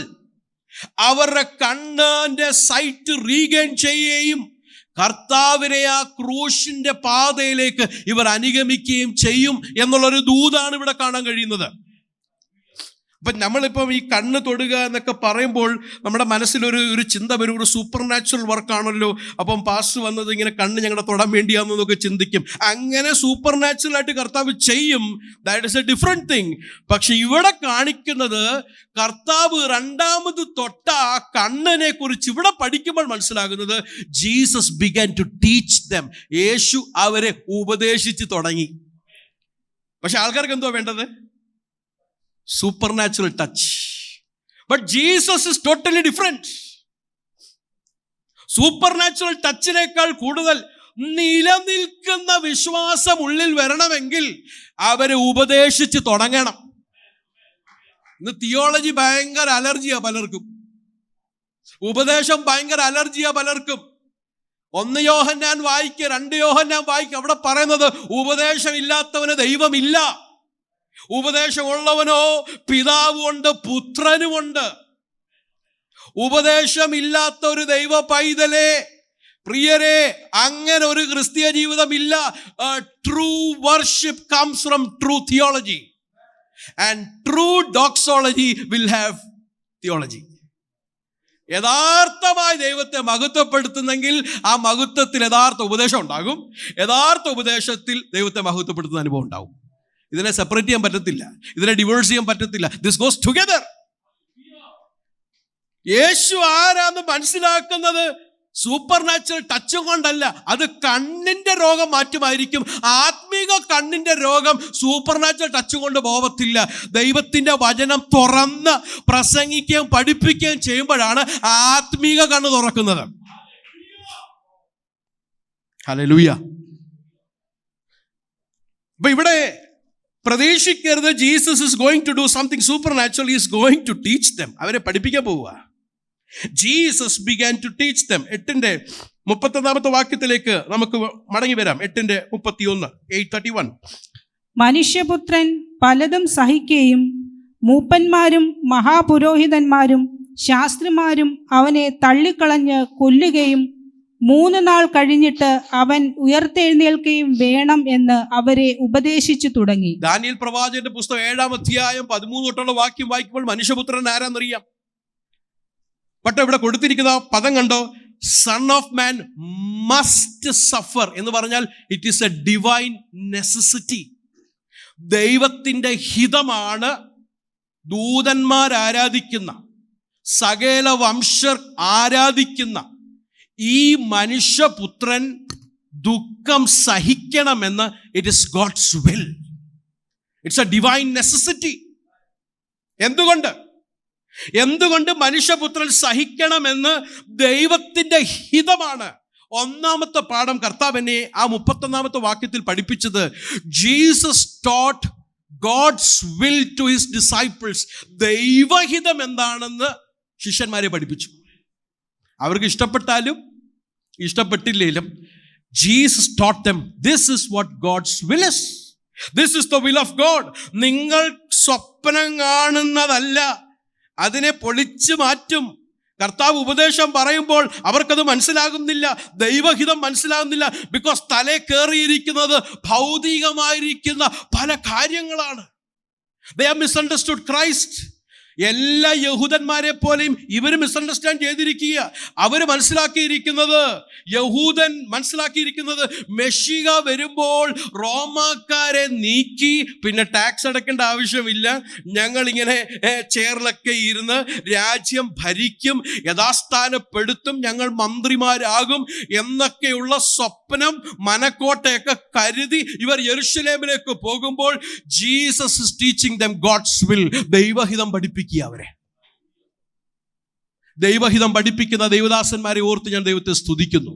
അവരുടെ കണ്ണിന്റെ സൈറ്റ് റീഗെയിൻ ചെയ്യുകയും കർത്താവിനെ ആ ക്രൂശിന്റെ പാതയിലേക്ക് ഇവർ അനുഗമിക്കുകയും ചെയ്യും എന്നുള്ളൊരു ദൂതാണ് ഇവിടെ കാണാൻ കഴിയുന്നത്. അപ്പം നമ്മളിപ്പം ഈ കണ്ണ് തൊടുക എന്നൊക്കെ പറയുമ്പോൾ നമ്മുടെ മനസ്സിലൊരു ചിന്ത വരും, ഒരു സൂപ്പർ നാച്ചുറൽ വർക്കാണല്ലോ, അപ്പം പാസ്റ്റർ വന്നത് ഇങ്ങനെ കണ്ണ് ഞങ്ങളുടെ തൊടാൻ വേണ്ടിയാണെന്നൊക്കെ ചിന്തിക്കും. അങ്ങനെ സൂപ്പർ നാച്ചുറൽ ആയിട്ട് കർത്താവ് ചെയ്യും, that is A different thing. പക്ഷെ ഇവിടെ കാണിക്കുന്നത് കർത്താവ് 2ാമത് തൊട്ട ആ കണ്ണിനെ കുറിച്ച് ഇവിടെ പഠിക്കുമ്പോൾ മനസ്സിലാകുന്നത്, Jesus began to teach them. യേശു അവരെ ഉപദേശിച്ച് തുടങ്ങി. പക്ഷെ ആൾക്കാർക്ക് എന്തോ വേണ്ടത്? supernatural touch. But Jesus is totally different. supernatural ടച്ചിനേക്കാൾ കൂടുതൽ നിലനിൽക്കുന്ന വിശ്വാസം ഉള്ളിൽ വരണമെങ്കിൽ അവരെ ഉപദേശിച്ച് തുടങ്ങണം. ഇന്ന് തിയോളജി ഭയങ്കര അലർജിയാ പലർക്കും, ഉപദേശം ഭയങ്കര അലർജിയാ പലർക്കും. 1 യോഹന്നാൻ വായിക്കുക, 2 യോഹന്നാൻ വായിക്കുക. അവിടെ പറയുന്നത് ഉപദേശം ഇല്ലാത്തവന് ദൈവമില്ല. ഉപദേശമുള്ളവനോ പിതാവുമുണ്ട്, പുത്രനുമുണ്ട്. ഉപദേശമില്ലാത്ത ഒരു ദൈവ പൈതലേ, പ്രിയരെ, അങ്ങനെ ഒരു ക്രിസ്തീയ ജീവിതമില്ല. True worship comes from true theology and true doxology will have theology. യഥാർത്ഥമായി ദൈവത്തെ മഹത്വപ്പെടുത്തുന്നെങ്കിൽ ആ മഹത്വത്തിൽ യഥാർത്ഥ ഉപദേശം ഉണ്ടാകും, യഥാർത്ഥ ഉപദേശത്തിൽ ദൈവത്തെ മഹത്വപ്പെടുത്തുന്ന അനുഭവം ഉണ്ടാകും. ഇതിനെ സെപ്പറേറ്റ് ചെയ്യാൻ പറ്റത്തില്ല, ഇതിനെ ഡിവോഴ്സ് ചെയ്യാൻ പറ്റത്തില്ല. This goes together. യേശു ആരാന്ന് മനസ്സിലാക്കുന്നത് സൂപ്പർ നാച്ചുറൽ ടച്ചും കൊണ്ടല്ല, അത് കണ്ണിന്റെ രോഗം മാറ്റുമായിരിക്കും. ആത്മീക കണ്ണിന്റെ രോഗം സൂപ്പർ നാച്ചുറൽ ടച്ച് കൊണ്ട് പോകത്തില്ല. ദൈവത്തിന്റെ വചനം തുറന്ന് പ്രസംഗിക്കുകയും പഠിപ്പിക്കുകയും ചെയ്യുമ്പോഴാണ് ആത്മീക കണ്ണ് തുറക്കുന്നത്. ഹല്ലേലൂയ. അപ്പൊ ഇവിടെ പ്രതീക്ഷിക്കരുത് Jesus is going to do something supernatural. Is going to teach them. അവരെ പഠിപ്പിക്കാൻ പോവുക. Jesus began to teach them. 8-ന്റെ 31-ാമത്തെ വാക്യത്തിലേക്ക് നമുക്ക് മടങ്ങി വരാം. 8-31, 8:31. മനുഷ്യപുത്രൻ പലതും സഹിക്കുകയും മൂപ്പന്മാരും മഹാപുരോഹിതന്മാരും ശാസ്ത്രിമാരും അവനെ തള്ളിക്കളഞ്ഞ് കൊല്ലുകയും 3 നാൾ കഴിഞ്ഞിട്ട് അവൻ ഉയർത്തെഴുന്നേൽക്കുകയും വേണം എന്ന് അവരെ ഉപദേശിച്ചു തുടങ്ങി. ദാനിയേൽ പ്രവാചകന്റെ പുസ്തകം 7-ാം അധ്യായം 13 തൊട്ടുള്ള വാക്യം വായിക്കുമ്പോൾ മനുഷ്യപുത്രൻ ആരാന്നറിയാം. പക്ഷെ ഇവിടെ കൊടുത്തിരിക്കുന്ന പദം കണ്ടോ, son of man must suffer എന്ന് പറഞ്ഞാൽ it is a divine necessity. ദൈവത്തിൻ്റെ ഹിതമാണ് ദൂതന്മാർ ആരാധിക്കുന്ന, സകല വംശർ ആരാധിക്കുന്ന ഈ മനുഷ്യപുത്രൻ ദുഃഖം സഹിക്കണമെന്ന് it is God's will. It's a divine necessity. എന്തുകൊണ്ട് മനുഷ്യപുത്രൻ സഹിക്കണമെന്ന് ദൈവത്തിന്റെ ഹിതമാണ്. ഒന്നാമത്തെ പാഠം കർത്താവ് എന്നെ ആ 31-ാമത്തെ വാക്യത്തിൽ പഠിപ്പിച്ചത്, Jesus taught God's will to his disciples. ദൈവഹിതം എന്താണെന്ന് ശിഷ്യന്മാരെ പഠിപ്പിച്ചു. അവർക്ക് ഇഷ്ടപ്പെട്ടാലും ഇഷ്ടപ്പെട്ടില്ലേലും Jesus taught them this is what God's will is. This is the will of God. നിങ്ങൾ സ്വപ്നം കാണുന്നതല്ല, അതിനെ പൊളിച്ചു മാറ്റും. കർത്താവ് ഉപദേശം പറയുമ്പോൾ അവർക്കത് മനസ്സിലാകുന്നില്ല, ദൈവഹിതം മനസ്സിലാകുന്നില്ല. ബിക്കോസ് തലേ കയറിയിരിക്കുന്നത് ഭൗതികമായിരിക്കുന്ന പല കാര്യങ്ങളാണ്. They have misunderstood Christ. എല്ലാ യഹൂദന്മാരെ പോലെയും ഇവർ മിസ്അണ്ടർസ്റ്റാൻഡ് ചെയ്തിരിക്കുക. അവർ യഹൂദൻ മനസ്സിലാക്കിയിരിക്കുന്നത് മെഷിഹ വരുമ്പോൾ റോമാക്കാരെ നീക്കി പിന്നെ ടാക്സ് അടക്കേണ്ട ആവശ്യമില്ല, ഞങ്ങളിങ്ങനെ ചെയറിലൊക്കെ ഇരുന്ന് രാജ്യം ഭരിക്കും, യഥാസ്ഥാനപ്പെടുത്തും, ഞങ്ങൾ മന്ത്രിമാരാകും എന്നൊക്കെയുള്ള സ്വപ്നം മനക്കോട്ടയൊക്കെ കരുതി ഇവർ യെരുശലേമിലേക്ക് പോകുമ്പോൾ Jesus is teaching them God's will. ദൈവഹിതം പഠിപ്പിക്കുക. അവരെ ദൈവഹിതം പഠിപ്പിക്കുന്ന ദൈവദാസന്മാരെ ഓർത്ത് ഞാൻ ദൈവത്തെ സ്തുതിക്കുന്നു.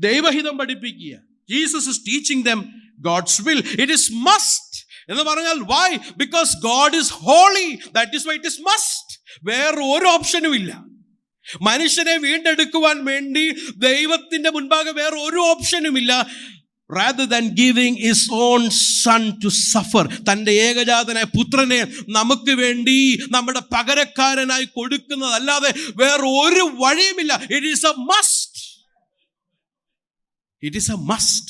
ദൈവഹിതം പഠിപ്പിക്കുക. Jesus is teaching them God's will. It is must എന്ന് പറഞ്ഞാൽ why? Because God is holy. That is why it is must. വേറെ ഒരു ഓപ്ഷനും ഇല്ല. മനുഷ്യനെ വീണ്ടെടുക്കുവാൻ വേണ്ടി ദൈവത്തിന്റെ മുൻപാകെ വേറെ ഒരു ഓപ്ഷനുമില്ല. Rather than giving his own son to suffer, തൻ്റെ ഏകജാതനായ പുത്രനെ നമുക്ക് വേണ്ടി നമ്മുടെ പകരക്കാരനായി കൊടുക്കുന്നതല്ലാതെ വേറെ ഒരു വഴിയുമില്ല. It is a must. It is a must.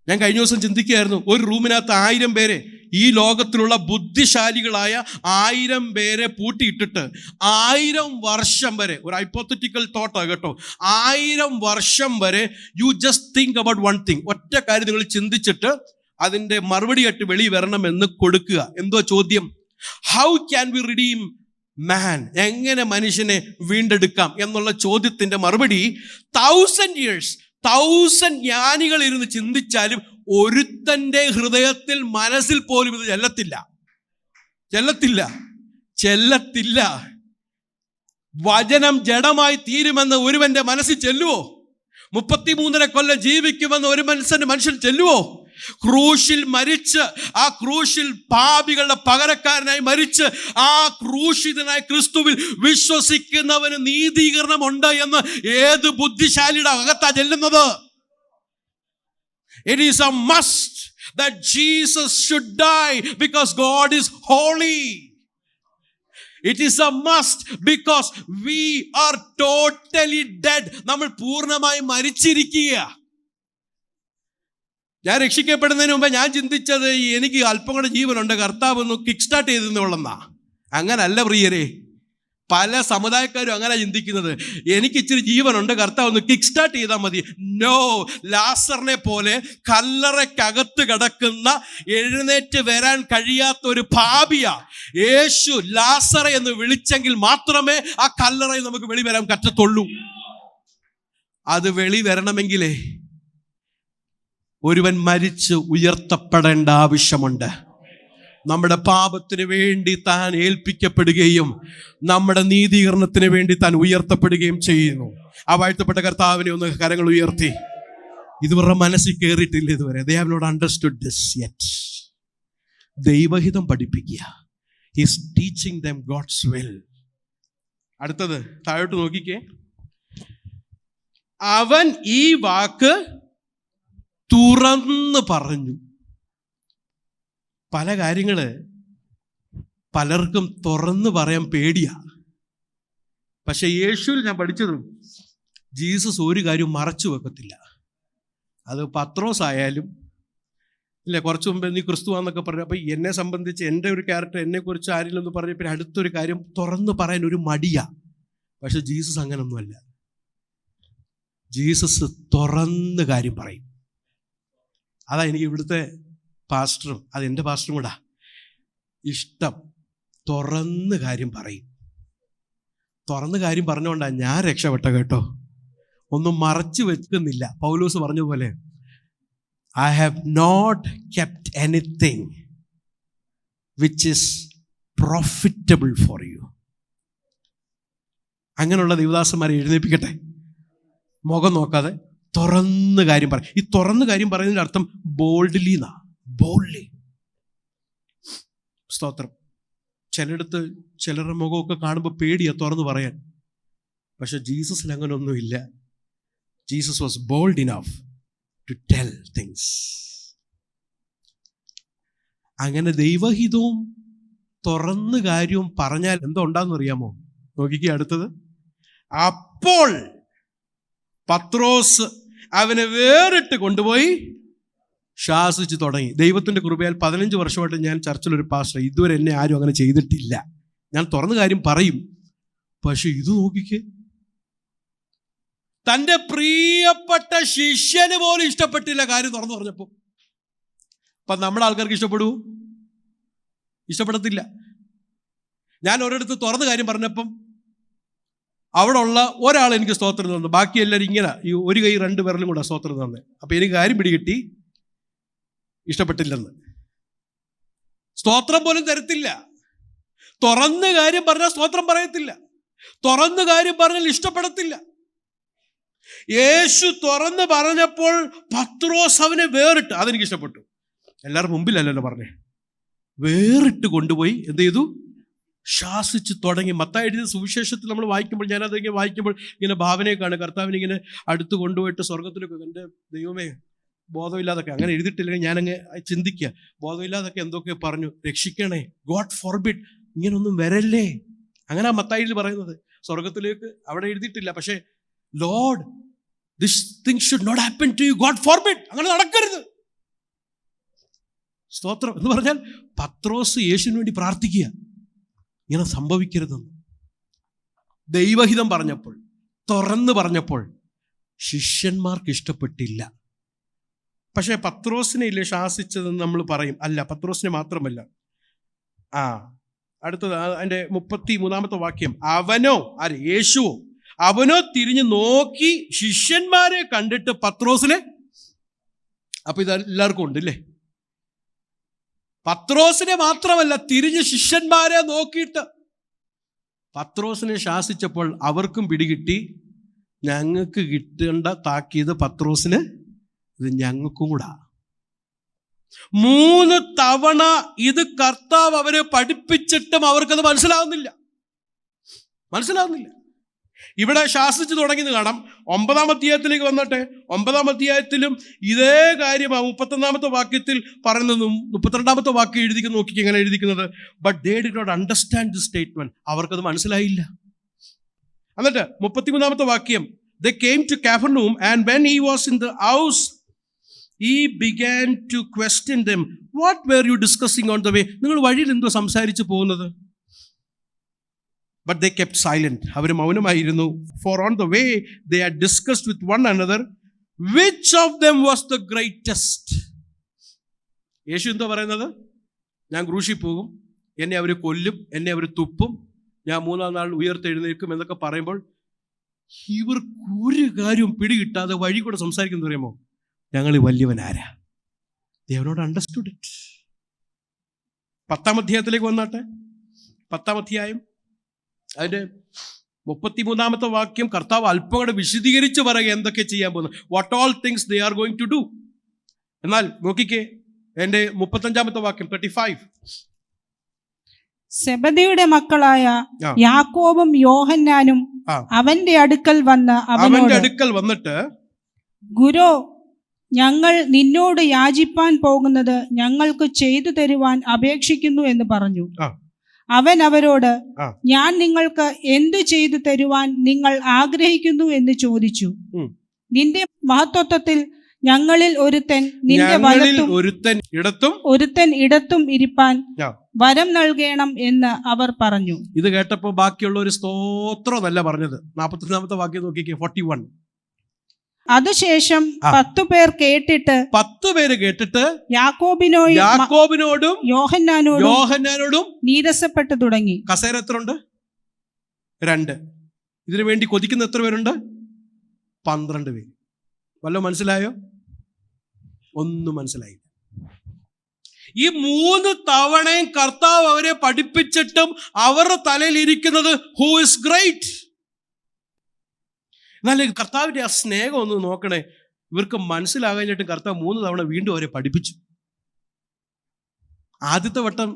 ഞാൻ കഴിഞ്ഞ ദിവസം ചിന്തിക്കുകയായിരുന്നു, ഒരു റൂമിനകത്ത് 1000 പേരെ, ഈ ലോകത്തിലുള്ള ബുദ്ധിശാലികളായ 1000 പേരെ പൂട്ടിയിട്ടിട്ട് 1000 വർഷം വരെ, ഒരു ഹൈപ്പോത്തറ്റിക്കൽ തോട്ടാണ് കേട്ടോ, 1000 വർഷം വരെ you just think about one thing. ഒറ്റ കാര്യം നിങ്ങൾ ചിന്തിച്ചിട്ട് അതിൻ്റെ മറുപടിയായിട്ട് വെളി വരണമെന്ന് കൊടുക്കുക. എന്തോ ചോദ്യം? ഹൗ ക്യാൻ വി റിഡീം മാൻ? എങ്ങനെ മനുഷ്യനെ വീണ്ടെടുക്കാം എന്നുള്ള ചോദ്യത്തിൻ്റെ മറുപടി 1000 years 1000 ജ്ഞാനികൾ ഇരുന്ന് ചിന്തിച്ചാലും ഒരുത്തൻ്റെ ഹൃദയത്തിൽ മനസ്സിൽ പോലും ഇത് ചെല്ലത്തില്ല. വചനം ജഡമായി തീരുമെന്ന് ഒരുവന്റെ മനസ്സിൽ ചെല്ലുവോ? 33 കൊല്ലം ജീവിക്കുമെന്ന് ഒരു മനുഷ്യൻ ചെല്ലുവോ? ക്രൂശിൽ മരിച്ച്, ആ ക്രൂശിൽ പാപികളുടെ പകരക്കാരനായി മരിച്ച്, ആ ക്രൂശിതനായ ക്രിസ്തുവിൽ വിശ്വസിക്കുന്നവന് നീതീകരണം ഉണ്ട് എന്ന് ഏത് ബുദ്ധിശാലിയുടെ അകത്താ ചെല്ലുന്നത്? It is a must that Jesus should die because God is holy. It is a must because we are totally dead. നമ്മൾ പൂർണ്ണമായി മരിച്ചിരിക്കുക. ഞാൻ രക്ഷിക്കപ്പെടുന്നതിന് മുമ്പ് ഞാൻ ചിന്തിച്ചത് എനിക്ക് അല്പം കൂടെ ജീവനുണ്ട്, കർത്താവ് ഒന്ന് കിക്ക് സ്റ്റാർട്ട് ചെയ്തെന്നുള്ളെന്നാ. അങ്ങനല്ല പ്രിയരെ, പല സമുദായക്കാരും അങ്ങനെ ചിന്തിക്കുന്നത്. എനിക്ക് ഇച്ചിരി ജീവനുണ്ട്, കർത്താവ് ഒന്ന് കിക്ക് സ്റ്റാർട്ട് ചെയ്താൽ മതി. നോ, ലാസറിനെ പോലെ കല്ലറയ്ക്കകത്ത് കിടക്കുന്ന, എഴുന്നേറ്റ് വരാൻ കഴിയാത്ത ഒരു പാപിയാ യേശു ലാസറെ എന്ന് വിളിച്ചെങ്കിൽ മാത്രമേ ആ കല്ലറയിൽ നമുക്ക് വെളി വരാൻ പറ്റത്തുള്ളൂ. അത് വെളി വരണമെങ്കിലേ ഒരുവൻ മരിച്ച് ഉയർത്തപ്പെടേണ്ട ആവശ്യമുണ്ട്. നമ്മുടെ പാപത്തിന് വേണ്ടി താൻ ഏൽപ്പിക്കപ്പെടുകയും നമ്മുടെ നീതീകരണത്തിന് വേണ്ടി താൻ ഉയർത്തപ്പെടുകയും ചെയ്യുന്നു. ആ വാഴ്ത്തപ്പെട്ട കർത്താവിനെ ഒന്ന് കരങ്ങൾ ഉയർത്തി. ഇതുവരെ മനസ്സിൽ കയറിയിട്ടില്ല ഇതുവരെ. They have not understood this yet. ദൈവഹിതം പഠിപ്പിക്കുക. He is teaching them God's will. അടുത്തത് താഴോട്ട് നോക്കിക്കേ. അവൻ ഈ വാക്ക് തുറന്ന് പറഞ്ഞു. പല കാര്യങ്ങള് പലർക്കും തുറന്ന് പറയാൻ പേടിയാ. പക്ഷെ യേശുവിൽ ഞാൻ പഠിച്ചതും ജീസസ് ഒരു കാര്യം മറച്ചു വെക്കത്തില്ല. അത് പത്രോസ് ആയാലും ഇല്ല, കുറച്ച് മുമ്പ് നീ ക്രിസ്തുവാന്നൊക്കെ പറഞ്ഞു. അപ്പം എന്നെ സംബന്ധിച്ച് എൻ്റെ ഒരു ക്യാരക്ടർ, എന്നെക്കുറിച്ച് ആരെങ്കിലും ഒന്ന് പറഞ്ഞ പിന്നെ അടുത്തൊരു കാര്യം തുറന്ന് പറയാൻ ഒരു മടിയാ. പക്ഷെ ജീസസ് അങ്ങനൊന്നുമല്ല. ജീസസ് തുറന്ന് കാര്യം പറയും. അതാ എനിക്ക് ഇവിടുത്തെ പാസ്റ്ററും അത് എൻ്റെ പാസ്റ്ററും കൂടാ ഇഷ്ടം. തുറന്ന് കാര്യം പറയും. തുറന്ന് കാര്യം പറഞ്ഞുകൊണ്ടാണ് ഞാൻ രക്ഷപ്പെട്ട കേട്ടോ. ഒന്നും മറച്ചു വെക്കുന്നില്ല. പൗലോസ് പറഞ്ഞ പോലെ I have not kept anything which is profitable for you. അങ്ങനെയുള്ള ദൈവദാസന്മാരെ എഴുന്നേൽപ്പിക്കട്ടെ. മുഖം നോക്കാതെ തുറന്ന് കാര്യം പറയും. ഈ തുറന്ന് കാര്യം പറയുന്നതിൻ്റെ അർത്ഥം ബോൾഡ്ലി എന്നാ. ബോൾഡ്ലി. സ്തോത്രം. ചിലയിടത്ത് ചിലരുടെ മുഖമൊക്കെ കാണുമ്പോൾ പേടിയാ തുറന്ന് പറയാൻ. പക്ഷെ ജീസസിൽ അങ്ങനെ ഒന്നുമില്ല. Jesus was bold enough to tell things. അങ്ങനെ ദൈവഹിതവും തുറന്ന് കാര്യവും പറഞ്ഞാൽ എന്തോ ഉണ്ടാകുന്ന അറിയാമോ? നോക്കിക്കേ അടുത്തത്. അപ്പോൾ പത്രോസ് അവനെ വേറിട്ട് കൊണ്ടുപോയി ശാസിച്ച് തുടങ്ങി. ദൈവത്തിൻ്റെ കൃപയാൽ 15 വർഷമായിട്ട് ഞാൻ ചർച്ചിലൊരു പാസ്റ്റർ. ഇതുവരെ എന്നെ ആരും അങ്ങനെ ചെയ്തിട്ടില്ല. ഞാൻ തുറന്ന കാര്യം പറയും. പക്ഷെ ഇത് നോക്കിക്കേ, തൻ്റെ പ്രിയപ്പെട്ട ശിഷ്യന് പോലും ഇഷ്ടപ്പെട്ടില്ല കാര്യം തുറന്നു പറഞ്ഞപ്പോൾ. അപ്പം നമ്മുടെ ആൾക്കാർക്ക് ഇഷ്ടപ്പെടൂ? ഇഷ്ടപ്പെടത്തില്ല. ഞാൻ ഒരിടത്ത് തുറന്ന കാര്യം പറഞ്ഞപ്പം അവിടെ ഉള്ള ഒരാൾ എനിക്ക് സ്തോത്രം തന്നു. ബാക്കി എല്ലാവരും ഇങ്ങനെ ഈ ഒരു കൈ 2 വിരലും കൂടെ സ്തോത്രം തന്നെ. അപ്പം എനിക്ക് കാര്യം പിടികിട്ടി, ഇഷ്ടപ്പെട്ടില്ലെന്ന്. സ്തോത്രം പോലും തരത്തില്ല. തുറന്ന് കാര്യം പറഞ്ഞാൽ സ്തോത്രം പറയത്തില്ല. തുറന്ന് കാര്യം പറഞ്ഞാൽ ഇഷ്ടപ്പെടത്തില്ല. യേശു തുറന്ന് പറഞ്ഞപ്പോൾ പത്രോസ് അവനെ വേറിട്ട്, അതെനിക്ക് ഇഷ്ടപ്പെട്ടു. എല്ലാവരും മുമ്പിലല്ലല്ലോ പറഞ്ഞേ, വേറിട്ട് കൊണ്ടുപോയി എന്ത് ചെയ്തു? ശാസിച്ച് തുടങ്ങി. മത്തായി എഴുതിയ സുവിശേഷത്തിൽ നമ്മൾ വായിക്കുമ്പോൾ, ഞാനതിങ്ങനെ വായിക്കുമ്പോൾ ഇങ്ങനെ ഭാവനയെ കാണും. കർത്താവിനിങ്ങനെ അടുത്ത് കൊണ്ടുപോയിട്ട് സ്വർഗത്തിലൊക്കെ, എൻ്റെ ദൈവമേ ബോധമില്ലാതൊക്കെ, അങ്ങനെ എഴുതിയിട്ടില്ലെങ്കിൽ ഞാനങ്ങ് ചിന്തിക്കുക, ബോധമില്ലാതൊക്കെ എന്തൊക്കെ പറഞ്ഞു, രക്ഷിക്കണേ, ഗോഡ് ഫോർബിഡ്, ഇങ്ങനൊന്നും വരല്ലേ. അങ്ങനെ മത്തായിയിൽ പറയുന്നത്. സ്വർഗത്തിലേക്ക് അവിടെ എഴുതിയിട്ടില്ല. പക്ഷേ Lord, this thing should not happen to you, God forbid, അങ്ങനെ നടക്കരുത്. സ്തോത്രം എന്ന് പറഞ്ഞാൽ പത്രോസ് യേശുവിന് വേണ്ടി പ്രാർത്ഥിക്കുക, ഇങ്ങനെ സംഭവിക്കരുതെന്ന്. ദൈവഹിതം പറഞ്ഞപ്പോൾ, തുറന്ന് പറഞ്ഞപ്പോൾ ശിഷ്യന്മാർക്ക് ഇഷ്ടപ്പെട്ടില്ല. പക്ഷേ പത്രോസിനെ ഇല്ലേ ശാസിച്ചതെന്ന് നമ്മൾ പറയും. അല്ല, പത്രോസിനെ മാത്രമല്ല. അടുത്തത് അതിൻ്റെ 33-ാമത്തെ വാക്യം. അവനോ, ആര്? യേശുവോ, അവനോ തിരിഞ്ഞു നോക്കി ശിഷ്യന്മാരെ കണ്ടിട്ട് പത്രോസിനെ, അപ്പൊ ഇത് എല്ലാവർക്കും ഉണ്ട് ഇല്ലേ? പത്രോസിനെ മാത്രമല്ല, തിരിഞ്ഞ് ശിഷ്യന്മാരെ നോക്കിയിട്ട് പത്രോസിനെ ശാസിച്ചപ്പോൾ അവർക്കും പിടികിട്ടി, ഞങ്ങൾക്ക് കിട്ടേണ്ട താക്കീത് പത്രോസിന്, ഇത് ഞങ്ങൾക്കും കൂടാ. 3 തവണ ഇത് കർത്താവ് അവരെ പഠിപ്പിച്ചിട്ടും അവർക്കത് മനസ്സിലാവുന്നില്ല. ഇവിടെ ശാസിച്ച് തുടങ്ങിയത് കാണാം. 9-ാം അധ്യായത്തിലേക്ക് വന്നിട്ട് 9-ാം അധ്യായത്തിലും ഇതേ കാര്യം 31-ാമത്തെ വാക്യത്തിൽ പറയുന്നതും 32-ാമത്തെ വാക്യം എഴുതിക്കുന്ന നോക്കി എങ്ങനെ എഴുതിക്കുന്നത്. But they did not understand the statement. അവർക്കത് മനസ്സിലായില്ല. എന്നിട്ട് 33-ാമത്തെ വാക്യം. They came to Capernaum, and when he was in the house, he began to question them. What were you discussing on the way? നിങ്ങൾ വഴിയിൽ എന്തോ സംസാരിച്ചു പോകുന്നത്? But they kept silent. Our മൗനമായിരുന്നു. For on the way they had discussed with one another which of them was the greatest. യേശു എന്തോ പറയുന്നത്? ഞാൻ ക്രൂശിൽ പോകും, എന്നെ അവർ കൊല്ലും, എന്നെ അവർ തുപ്പും, ഞാൻ 3-ാം നാൾ ഉയർത്തെഴുന്നേൽക്കും എന്നൊക്കെ പറയുമ്പോൾ ഇവർക്ക് ഒരു കാര്യവും പിടികിട്ടാതെ വഴി കൂടെ സംസാരിക്കുന്നത് അറിയാമോ? ഞങ്ങൾ വലിയവനാരാ? They have not understood it. 10-ാം അധ്യായത്തിലേക്ക് വന്നാട്ടെ. 10-ാം അധ്യായം അതിൻ്റെ 33-ാമത്തെ വാക്യം. കർത്താവ് അല്പം കൂടെ വിശദീകരിച്ച് പറയുക എന്തൊക്കെ ചെയ്യാൻ പോകുന്നു. What all things they are going to do. എന്നാൽ നോക്കിക്കേ, എൻ്റെ 35-ാമത്തെ വാക്യം 35. സെബദിയുടെ മക്കളായ യാക്കോബും യോഹന്നാനും അവന്റെ അടുക്കൽ വന്നിട്ട്, ഗുരു, ഞങ്ങൾ നിന്നോട് യാചിപ്പാൻ പോകുന്നത് ഞങ്ങൾക്ക് ചെയ്തു തരുവാൻ അപേക്ഷിക്കുന്നു എന്ന് പറഞ്ഞു. അവൻ അവരോട്, ഞാൻ നിങ്ങൾക്ക് എന്തു ചെയ്തു തരുവാൻ നിങ്ങൾ ആഗ്രഹിക്കുന്നു എന്ന് ചോദിച്ചു. നിന്റെ മഹത്വത്വത്തിൽ ഞങ്ങളിൽ ഒരുത്തൻ നിന്റെ വലത്തും ഒരുത്തൻ ഇടത്തും ഇരിപ്പാൻ വരം നൽകണം എന്ന് അവർ പറഞ്ഞു. ഇത് കേട്ടപ്പോൾ ബാക്കിയുള്ള ഒരു സ്തോത്രമല്ല പറഞ്ഞത്. 41-ാമത്തെ വാക്യം നോക്കിക്കേ, 41. അതുശേഷം 10 പേർ കേട്ടിട്ട് യാക്കോബിനോടും യോഹന്നാനോടും നീരസപ്പെട്ടു തുടങ്ങി. കസേര എത്ര ഉണ്ട്? 2. ഇതിനു വേണ്ടി കൊതിക്കുന്ന എത്ര പേരുണ്ട്? 12 പേര്. വല്ലതും മനസ്സിലായോ? ഒന്നും മനസ്സിലായില്ല. ഈ 3 തവണയും കർത്താവ് അവരെ പഠിപ്പിച്ചിട്ടും അവരുടെ തലയിൽ ഇരിക്കുന്നത് ഹൂ ഇസ് ഗ്രേറ്റ്. എന്നാലും കർത്താവിന്റെ ആ സ്നേഹം ഒന്ന് നോക്കണേ. ഇവർക്ക് മനസ്സിലാകാഞ്ഞിട്ടും കർത്താവ് 3 തവണ വീണ്ടും അവരെ പഠിപ്പിച്ചു. ആദ്യത്തെ വട്ടം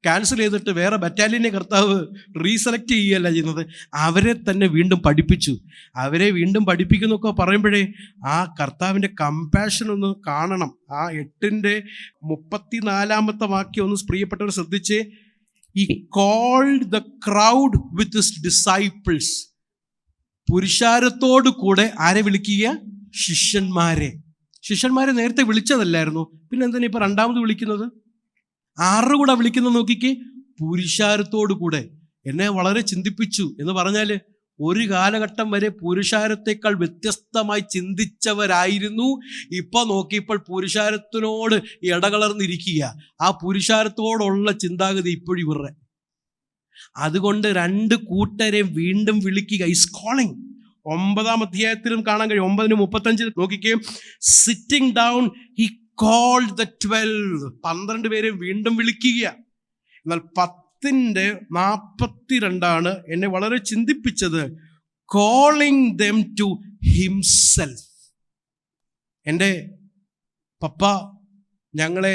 ക്യാൻസൽ ചെയ്തിട്ട് വേറെ ബറ്റാലിയനെ കർത്താവ് റീസെലക്ട് ചെയ്യുകയല്ല ചെയ്യുന്നത്, അവരെ തന്നെ വീണ്ടും പഠിപ്പിച്ചു. അവരെ വീണ്ടും പഠിപ്പിക്കുന്നൊക്കെ പറയുമ്പോഴേ ആ കർത്താവിൻ്റെ കമ്പാഷൻ ഒന്ന് കാണണം. ആ 8:34 വാക്യം ഒന്ന് പ്രിയപ്പെട്ടവർ ശ്രദ്ധിച്ചേ. He called the crowd with his disciples. പുരുഷാരത്തോടു കൂടെ ആരെ വിളിക്കുക? ശിഷ്യന്മാരെ. ശിഷ്യന്മാരെ നേരത്തെ വിളിച്ചതല്ലായിരുന്നു, പിന്നെ എന്തിനാ ഇപ്പൊ രണ്ടാമത് വിളിക്കുന്നത്? ആരുടെ കൂടെ വിളിക്കുന്നത് നോക്കിക്കേ? പുരുഷാരത്തോടു കൂടെ. എന്നെ വളരെ ചിന്തിപ്പിച്ചു. എന്ന് പറഞ്ഞാൽ ഒരു കാലഘട്ടം വരെ പുരുഷാരത്തെക്കാൾ വ്യത്യസ്തമായി ചിന്തിച്ചവരായിരുന്നു. ഇപ്പൊ നോക്കിയപ്പോൾ പുരുഷാരത്തിനോട് ഇടകലർന്നിരിക്കുക. ആ പുരുഷാരത്തോടുള്ള ചിന്താഗതി ഇപ്പോഴും ഇവരുടെ. അതുകൊണ്ട് 2 കൂട്ടരെ വീണ്ടും വിളിക്കുക. Is calling. 9-ാം അധ്യായത്തിലും കാണാൻ കഴിയും. 9:35 നോക്കിക്കേ. Sitting down he called the 12. 12 പേരെ വീണ്ടും വിളിക്കുക. എന്നാൽ 10:42 എന്നെ വളരെ ചിന്തിപ്പിച്ചത്. calling them to himself. എൻ്റെ പപ്പ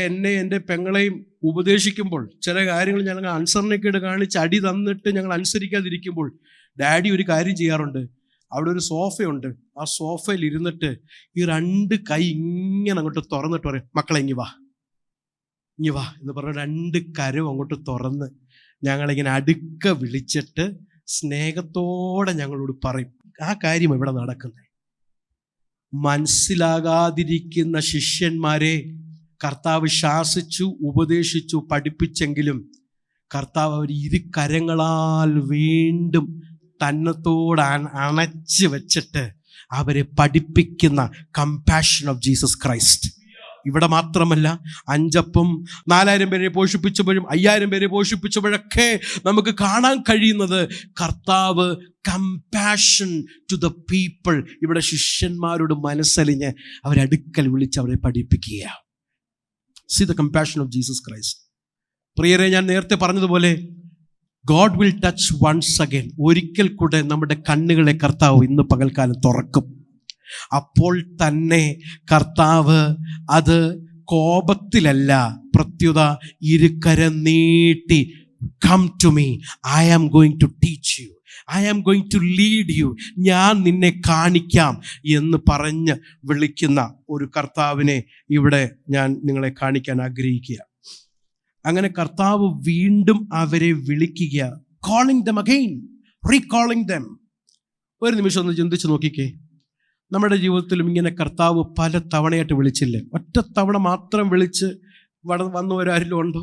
എന്നെ എൻ്റെ പെങ്ങളെയും ഉപദേശിക്കുമ്പോൾ ചില കാര്യങ്ങൾ ഞങ്ങൾ അനുസരണക്കേട് കാണിച്ച് അടി തന്നിട്ട് ഞങ്ങൾ അനുസരിക്കാതിരിക്കുമ്പോൾ ഡാഡി ഒരു കാര്യം ചെയ്യാറുണ്ട്. അവിടെ ഒരു സോഫയുണ്ട്. ആ സോഫയിൽ ഇരുന്നിട്ട് ഈ 2 കൈ ഇങ്ങനെ അങ്ങോട്ട് തുറന്നിട്ട് പറയും, മക്കളെ ഇങ്ങി വാ എന്ന് പറഞ്ഞ 2 കരവും അങ്ങോട്ട് തുറന്ന് ഞങ്ങളിങ്ങനെ അടുക്ക വിളിച്ചിട്ട് സ്നേഹത്തോടെ ഞങ്ങളോട് പറയും. ആ കാര്യം ഇവിടെ നടക്കുന്നത്. മനസ്സിലാകാതിരിക്കുന്ന ശിഷ്യന്മാരെ കർത്താവ് ശാസിച്ചു, ഉപദേശിച്ചു, പഠിപ്പിച്ചെങ്കിലും കർത്താവ് അവർ 2 കരങ്ങളാൽ വീണ്ടും തന്നത്തോട് അണച്ച് വെച്ചിട്ട് അവരെ പഠിപ്പിക്കുന്ന കമ്പാഷൻ ഓഫ് ജീസസ് ക്രൈസ്റ്റ്. ഇവിടെ മാത്രമല്ല, 5 അപ്പം 4000 പേരെ പോഷിപ്പിച്ചപ്പോഴും 5000 പേരെ പോഷിപ്പിച്ചപ്പോഴൊക്കെ നമുക്ക് കാണാൻ കഴിയുന്നത് കർത്താവ് കമ്പാഷൻ ടു ദ പീപ്പിൾ. ഇവിടെ ശിഷ്യന്മാരോട് മനസ്സലിഞ്ഞ് അവരടുക്കൽ വിളിച്ച് അവരെ പഠിപ്പിക്കുക. See the compassion of Jesus Christ. പ്രിയരെ, ഞാൻ നേരത്തെ പറഞ്ഞതുപോലെ God will touch once again. ഒരിക്കൽ കൂടെ നമ്മുടെ കണ്ണുകളെ കർത്താവ് ഇന്ന് പകൽക്കാലം തുറക്കും. അപ്പോൾ തന്നെ കർത്താവ് അത് കോപത്തിലല്ല, പ്രത്യുത 2 കരം നീട്ടി, come to me, I am going to teach you, I am going to lead you, ഞാൻ നിന്നെ കാണിക്കാം എന്ന് പറഞ്ഞ് വിളിക്കുന്ന ഒരു കർത്താവിനെ ഇവിടെ ഞാൻ നിങ്ങളെ കാണിക്കാൻ ആഗ്രഹിക്കുക. അങ്ങനെ കർത്താവ് വീണ്ടും അവരെ വിളിക്കുക. Calling dum again, recalling dum. ഒരു നിമിഷം ഒന്ന് ചിന്തിച്ച് നോക്കിക്കേ. നമ്മുടെ ജീവിതത്തിലും ഇങ്ങനെ കർത്താവ് പല തവണയായിട്ട് വിളിച്ചില്ലേ? ഒറ്റ തവണ മാത്രം വിളിച്ച് വന്നവരാരിലും ഉണ്ടോ?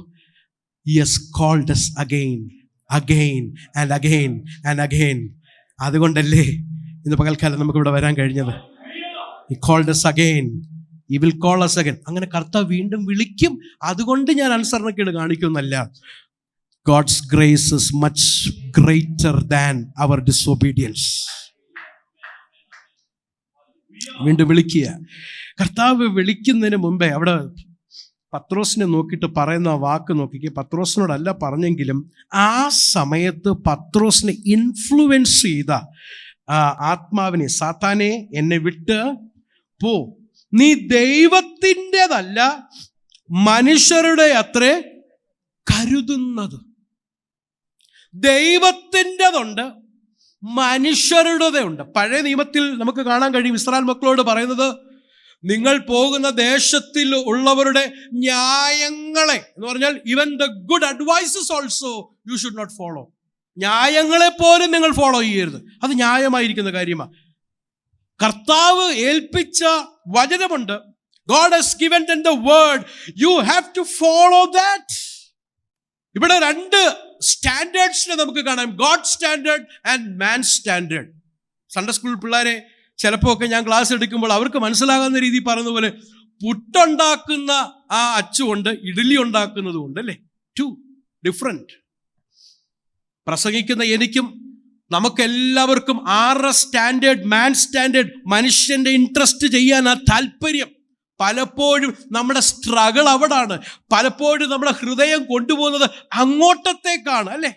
Yes, called us again and again. അതുകൊണ്ടല്ലേ ഇന്ന് പകൽക്കാലം നമുക്ക് ഇവിടെ വരാൻ കഴിഞ്ഞത്. He called us again. He will call us again. അങ്ങനെ കർത്താവ് വീണ്ടും വിളിക്കും. അതുകൊണ്ട് ഞാൻ അനുസരണക്കേട് കാണിക്കുമെന്നല്ല. God's grace is much greater than our disobedience. വീണ്ടും വിളിക്കുക. കർത്താവ് വിളിക്കുന്നതിന് മുമ്പേ അവിടെ പത്രോസിനെ നോക്കിയിട്ട് പറയുന്ന വാക്ക് നോക്കിക്കേ. പത്രോസിനോടല്ല പറഞ്ഞെങ്കിലും ആ സമയത്ത് പത്രോസിനെ ഇൻഫ്ലുവൻസ് ചെയ്ത ആത്മാവിനെ, സാത്താനെ എന്നെ വിട്ട് പോ, നീ ദൈവത്തിൻ്റെതല്ല മനുഷ്യരുടെ അത്രേ കരുതുന്നത്. ദൈവത്തിൻ്റെതുണ്ട്, മനുഷ്യരുടേതുണ്ട്. പഴയ നിയമത്തിൽ നമുക്ക് കാണാൻ കഴിയും ഇസ്രായേൽ മക്കളോട് പറയുന്നത്, നിങ്ങൾ പോകുന്ന ദേശത്തിൽ ഉള്ളവരുടെ ന്യായങ്ങളെ എന്ന് പറഞ്ഞാൽ even the good advices also you should not follow. ന്യായങ്ങളെ പോലും നിങ്ങൾ ഫോളോ ചെയ്യരുത്. അത് ന്യായമായിരിക്കുന്ന കാര്യമാണ്. കർത്താവ് ഏൽപ്പിച്ച വചനമുണ്ട്. God has given them the word. You have to follow that. ഇവിടെ 2 സ്റ്റാൻഡേർഡ്സിനെ നമുക്ക് കാണാം. God standard and man standard. Sunday school പിള്ളേരെ ചിലപ്പോൾ ഒക്കെ ഞാൻ ക്ലാസ് എടുക്കുമ്പോൾ അവർക്ക് മനസ്സിലാകുന്ന രീതി പറയുന്ന പോലെ പുട്ടുണ്ടാക്കുന്ന ആ അച്ചുകൊണ്ട് ഇഡ്ഡലി ഉണ്ടാക്കുന്നതുകൊണ്ട്, അല്ലേ? 2 ഡിഫറെൻറ്റ്. പ്രസംഗിക്കുന്ന എനിക്കും നമുക്കെല്ലാവർക്കും ആറ് സ്റ്റാൻഡേർഡ്, മാൻ സ്റ്റാൻഡേർഡ്, മനുഷ്യന്റെ ഇൻട്രസ്റ്റ് ചെയ്യാനാ താല്പര്യം. പലപ്പോഴും നമ്മുടെ സ്ട്രഗിൾ അവിടാണ്. പലപ്പോഴും നമ്മുടെ ഹൃദയം കൊണ്ടുപോകുന്നത് അങ്ങോട്ടത്തേക്കാണ്, അല്ലേ?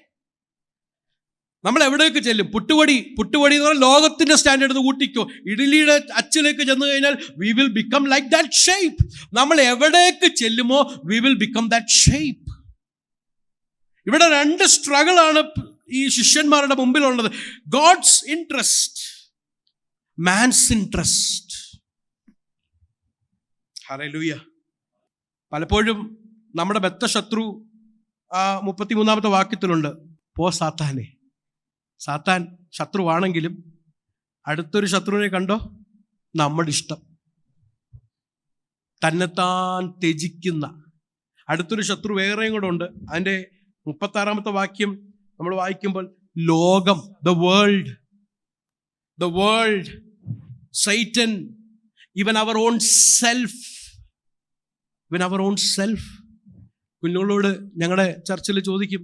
നമ്മൾ എവിടേക്ക് ചെല്ലും? പുട്ടുപൊടി എന്ന് പറഞ്ഞാൽ ലോകത്തിന്റെ സ്റ്റാൻഡേർഡ് കൂട്ടിക്കോ. ഇഡ്ഡലിയുടെ അച്ചിലേക്ക് ചെന്ന് കഴിഞ്ഞാൽ we will become like that shape. നമ്മൾ എവിടേക്ക് ചെല്ലുമോ we will become that shape. ഇവിടെ രണ്ട് സ്ട്രഗിൾ ആണ് ഈ ശിഷ്യന്മാരുടെ മുമ്പിലുള്ളത്. God's interest, man's interest. Hallelujah. പലപ്പോഴും നമ്മുടെ ബദ്ധ ശത്രു 33-ാമത്തെ വാക്യത്തിലുണ്ട്, പോ സാത്താനെ. സാത്താൻ ശത്രുവാണെങ്കിലും അടുത്തൊരു ശത്രുവിനെ കണ്ടോ, നമ്മുടെ ഇഷ്ടം, തന്നെത്താൻ ത്യജിക്കുന്ന അടുത്തൊരു ശത്രു വേറെയും കൂടെ ഉണ്ട്. അതിൻ്റെ 36-ാമത്തെ വാക്യം നമ്മൾ വായിക്കുമ്പോൾ, ലോകം, the world, Satan, even our own self. കുഞ്ഞുങ്ങളോട് ഞങ്ങളുടെ ചർച്ചിൽ ചോദിക്കും,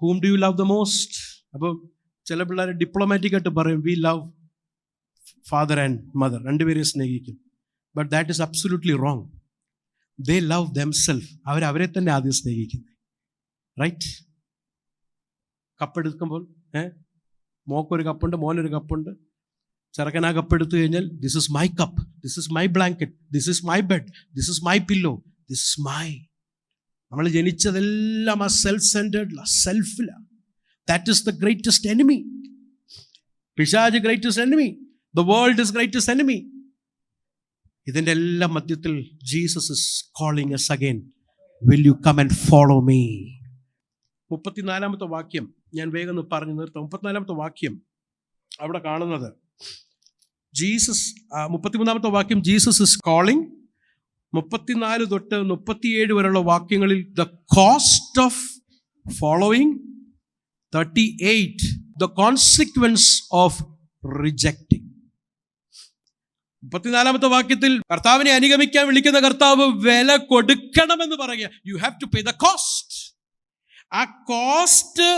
whom do you love the most? അപ്പം ചില പിള്ളേർ ഡിപ്ലോമാറ്റിക് ആയിട്ട് പറയും, we love father and mother, രണ്ടുപേരെയും സ്നേഹിക്കും. But that is absolutely wrong. They love themself. അവരെ തന്നെ ആദ്യം സ്നേഹിക്കുന്നത്, റൈറ്റ്? കപ്പെടുക്കുമ്പോൾ മോക്കൊരു കപ്പുണ്ട്, മോനൊരു കപ്പുണ്ട്. ചെറുക്കൻ ആ കപ്പെടുത്തു കഴിഞ്ഞാൽ, this is my cup, this is my blanket, this is my bed, this is my pillow, this is my. നമ്മൾ ജനിച്ചതെല്ലാം ആ self സെൻറ്റേർഡിലാണ്, സെൽഫിലാണ്. That is the greatest enemy. പിശാച് greatest enemy. The world is greatest enemy. ഇതിൻ്റെ എല്ലാം മധ്യത്തിൽ Jesus is calling us again. Will you come and follow me? 34-ാമത്തെ വാക്യം ഞാൻ വേഗം പറഞ്ഞു നിർത്താം. 34-ാമത്തെ വാക്യം അവിടെ കാണുന്നത്, ജീസസ് 33-ാമത്തെ വാക്യം ജീസസ് is calling. 34 തൊട്ട് 37 വരെയുള്ള വാക്യങ്ങളിൽ the cost of following. 38, the consequence of rejecting. 34-ാമത്തെ വാക്യത്തിൽ കർത്താവിനെ അനുഗമിക്കാൻ വിളിക്കുന്ന കർത്താവ് വില കൊടുക്കണമെന്ന് പറയുക. You have to pay the cost. ആ കോസ്റ്റ്,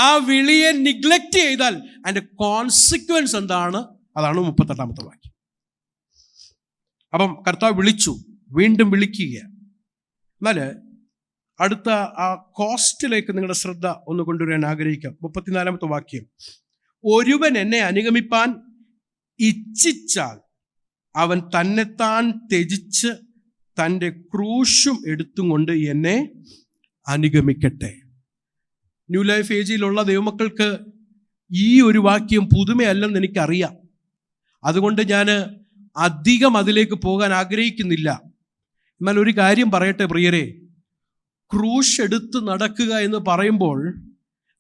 ആ വിളിയെ നിഗ്ലക്റ്റ് ചെയ്താൽ അതിന്റെ കോൺസിക്വൻസ് എന്താണ്? അതാണ് 38-ാമത്തെ വാക്യം. അപ്പം കർത്താവ് വിളിച്ചു, വീണ്ടും വിളിക്കുക. എന്നാൽ അടുത്ത ആ കോസ്റ്റിലേക്ക് നിങ്ങളുടെ ശ്രദ്ധ ഒന്ന് കൊണ്ടുവരാൻ ആഗ്രഹിക്കാം. 34-ാമത്തെ വാക്യം, ഒരുവൻ എന്നെ അനുഗമിപ്പാൻ ഇച്ഛിച്ചാൽ അവൻ തന്നെത്താൻ ത്യജിച്ച് തൻ്റെ ക്രൂശും എടുത്തും കൊണ്ട് എന്നെ അനുഗമിക്കട്ടെ. ന്യൂ ലൈഫ് ഏജിലുള്ള ദൈവമക്കൾക്ക് ഈ ഒരു വാക്യം പുതുമയല്ലെന്ന് എനിക്കറിയാം. അതുകൊണ്ട് ഞാൻ അധികം അതിലേക്ക് പോകാൻ ആഗ്രഹിക്കുന്നില്ല. എന്നാൽ ഒരു കാര്യം പറയട്ടെ പ്രിയരെ, ക്രൂശ് എടുത്ത് നടക്കുക എന്ന് പറയുമ്പോൾ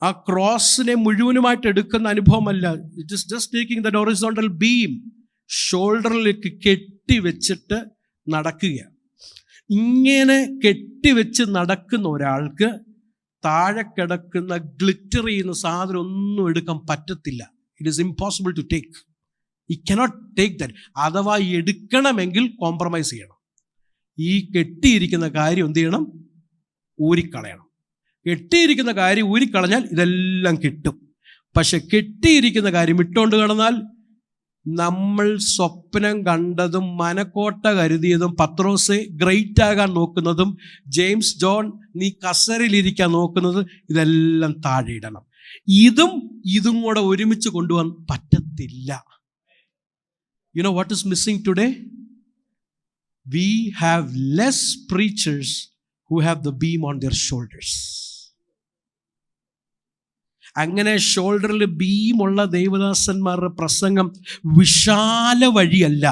ആ ക്രോസിനെ മുഴുവനുമായിട്ട് എടുക്കുന്ന അനുഭവമല്ല. It is just taking the horizontal beam ഷോൾഡറിലേക്ക് കെട്ടിവെച്ചിട്ട് നടക്കുക. ഇങ്ങനെ കെട്ടിവെച്ച് നടക്കുന്ന ഒരാൾക്ക് താഴെ കിടക്കുന്ന ഗ്ലിറ്റർ ചെയ്യുന്ന സാധനം ഒന്നും എടുക്കാൻ പറ്റത്തില്ല. It is impossible to take. He cannot take that. അഥവാ എടുക്കണമെങ്കിൽ കോംപ്രമൈസ് ചെയ്യണം. ഈ കെട്ടിയിരിക്കുന്ന കാര്യം എന്ത് ചെയ്യണം? ഊരിക്കളയണം. കെട്ടിയിരിക്കുന്ന കാര്യം ഊരിക്കളഞ്ഞാൽ ഇതെല്ലാം കിട്ടും. പക്ഷെ കെട്ടിയിരിക്കുന്ന കാര്യം ഇട്ടുകൊണ്ട് കിടന്നാൽ നമ്മൾ സ്വപ്നം കണ്ടതും മനക്കോട്ട കരുതിയതും, പത്രോസെ ഗ്രേറ്റ് ആകാൻ നോക്കുന്നതും, ജെയിംസ് ജോൺ നീ കസേരയിലിരിക്കാൻ നോക്കുന്നത്, ഇതെല്ലാം താഴെ ഇടണം. ഇതും കൂടെ ഒരുമിച്ച് കൊണ്ടുപോകാൻ പറ്റത്തില്ല. You know what is missing today? We have less preachers who have the beam on their shoulders. അങ്ങനെ ഷോൾഡറിൽ ബീമുള്ള ദൈവദാസന്മാരുടെ പ്രസംഗം വിശാല വഴിയല്ല,